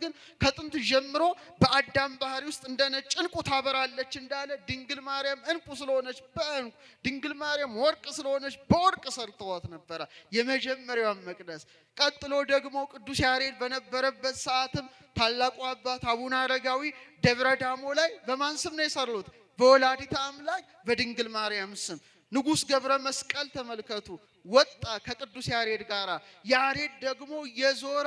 ግን ከጥንት ጀምሮ በአዳም ባህሪ ውስጥ እንደ ነጭ ዕንቁ ታበራለች እንዳለ ድንግል ማርያም ዕንቁ ስለሆነች በዕንቁ፣ ድንግል ማርያም ወርቅ ስለሆነች በወርቅ ሰርተዋት ነበረ የመጀመሪያውን መቅደስ። ቀጥሎ ደግሞ ቅዱስ ያሬድ በነበረበት ሰዓትም ታላቁ አባት አቡነ አረጋዊ ደብረ ዳሞ ላይ በማን ስም ነው የሰሩት? በወላዲተ አምላክ በድንግል ማርያም ስም። ንጉሥ ገብረ መስቀል ተመልከቱ ወጣ ከቅዱስ ያሬድ ጋር። ያሬድ ደግሞ የዞረ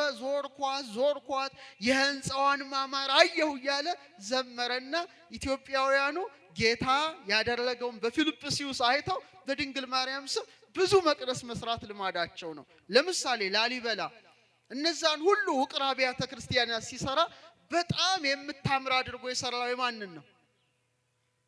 ዞርኳት የህንፃዋን ማማር አየሁ እያለ ዘመረና ኢትዮጵያውያኑ ጌታ ያደረገውን በፊልጵስዩስ አይተው በድንግል ማርያም ስም ብዙ መቅደስ መስራት ልማዳቸው ነው። ለምሳሌ ላሊበላ እነዛን ሁሉ ውቅር አብያተ ክርስቲያናት ሲሰራ በጣም የምታምር አድርጎ የሰራው የማንን ነው?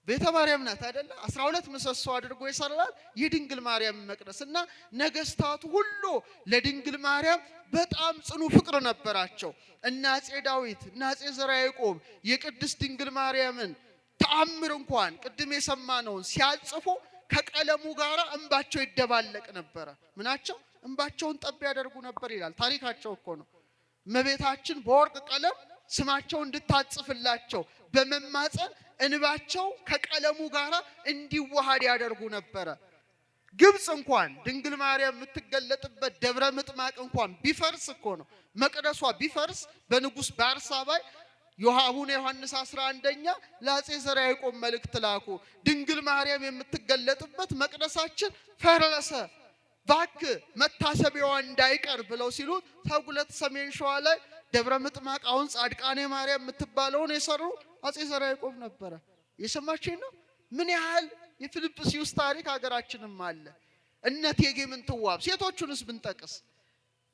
ቤተ ማርያም ናት አይደለ? 12 ምሰሶ አድርጎ የሰራል የድንግል ማርያም መቅደስ እና ነገስታቱ ሁሉ ለድንግል ማርያም በጣም ጽኑ ፍቅር ነበራቸው። እና አፄ ዳዊት እና አፄ ዘርዓ ያዕቆብ የቅድስት ድንግል ማርያምን ተአምር እንኳን ቅድም የሰማነውን ሲያጽፉ ከቀለሙ ጋር እንባቸው ይደባለቅ ነበረ። ምናቸው? እንባቸውን ጠብ ያደርጉ ነበር ይላል ታሪካቸው እኮ ነው። እመቤታችን በወርቅ ቀለም ስማቸው እንድታጽፍላቸው በመማፀን እንባቸው ከቀለሙ ጋር እንዲዋሃድ ያደርጉ ነበረ። ግብጽ እንኳን ድንግል ማርያም የምትገለጥበት ደብረ ምጥማቅ እንኳን ቢፈርስ እኮ ነው መቅደሷ ቢፈርስ በንጉስ በአርሳባይ አቡነ ዮሐንስ 11ኛ ለአፄ ዘርዓ ያዕቆብ መልእክት ላኩ። ድንግል ማርያም የምትገለጥበት መቅደሳችን ፈረሰ፣ እባክህ መታሰቢያዋ እንዳይቀር ብለው ሲሉ ተጉለት ሰሜን ሸዋ ላይ ደብረ ምጥማቅ አሁን ጻድቃኔ ማርያም የምትባለውን የሰሩ አፄ ዘርዓ ያዕቆብ ነበረ። የሰማችኝ ነው። ምን ያህል የፊልጵስዩስ ታሪክ ሀገራችንም አለ። እነ እቴጌ ምንትዋብ ሴቶቹንስ ብንጠቅስ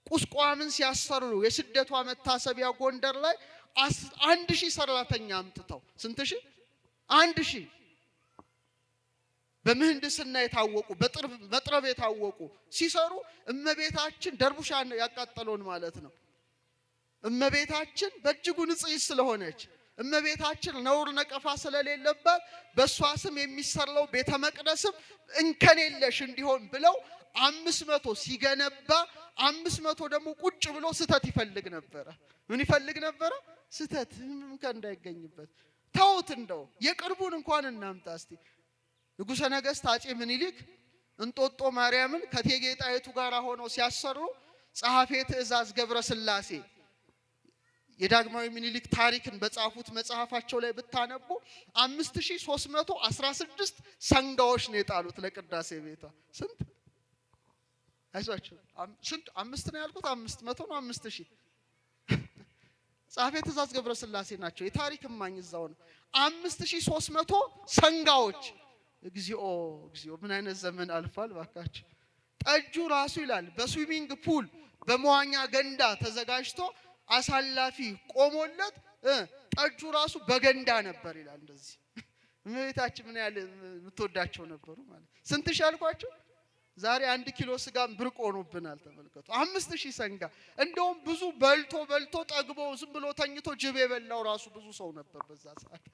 ቁስቋምን ሲያሰሩ የስደቷ መታሰቢያ ጎንደር ላይ 1000 ሰራተኛ አምጥተው ስንት ሺህ? 1000 በምህንድስና የታወቁ በጥረብ የታወቁ ሲሰሩ እመቤታችን ደርቡሻን ያቃጠለውን ማለት ነው። እመቤታችን በእጅጉ ንጽሕት ስለሆነች እመቤታችን ነውር ነቀፋ ስለሌለባት በሷ ስም የሚሰራው ቤተ መቅደስም እንከን የለሽ እንዲሆን ብለው 500 ሲገነባ 500 ደግሞ ቁጭ ብሎ ስተት ይፈልግ ነበር። ምን ይፈልግ ነበር? ስተት እንከን እንዳይገኝበት። ተውት እንደው የቅርቡን እንኳን እናምጣ እስቲ። ንጉሠ ነገሥት አፄ ምኒልክ እንጦጦ ማርያምን ከእቴጌ ጣይቱ ጋር ሆነው ሲያሰሩ ጸሐፌ ትእዛዝ ገብረ ሥላሴ የዳግማዊ ምኒልክ ታሪክን በጻፉት መጽሐፋቸው ላይ ብታነቡ 5316 ሰንጋዎች ነው የጣሉት ለቅዳሴ ቤቷ። ስንት አይዟችሁ ስንት 5 ነው ያልኩት 500 ነው 5000 ጻፌ ትእዛዝ ገብረስላሴ ናቸው የታሪክ ማኝ እዛው ነው 5300 ሰንጋዎች። እግዚኦ እግዚኦ ምን አይነት ዘመን አልፏል ባካችሁ። ጠጁ ራሱ ይላል በስዊሚንግ ፑል በመዋኛ ገንዳ ተዘጋጅቶ አሳላፊ ቆሞለት ጠጁ ራሱ በገንዳ ነበር ይላል። እንደዚህ እመቤታችን ምን ያለ ምትወዳቸው ነበሩ ማለት። ስንት ሺህ አልኳችሁ? ዛሬ 1 ኪሎ ስጋም ብርቅ ሆኖብናል። ተመልከቱ 5000 ሰንጋ። እንደውም ብዙ በልቶ ጠግቦ ዝም ብሎ ተኝቶ ጅብ የበላው ራሱ ብዙ ሰው ነበር በዛ ሰዓት።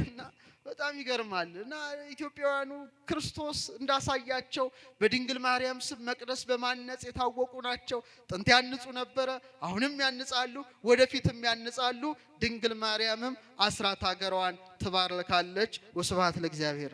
እና በጣም ይገርማል። እና ኢትዮጵያውያኑ ክርስቶስ እንዳሳያቸው በድንግል ማርያም ስም መቅደስ በማነጽ የታወቁ ናቸው። ጥንት ያንጹ ነበረ፣ አሁንም ያንጻሉ፣ ወደፊትም ያንጻሉ። ድንግል ማርያምም አስራት ሀገሯን ትባርካለች። ወስብሐት ለእግዚአብሔር።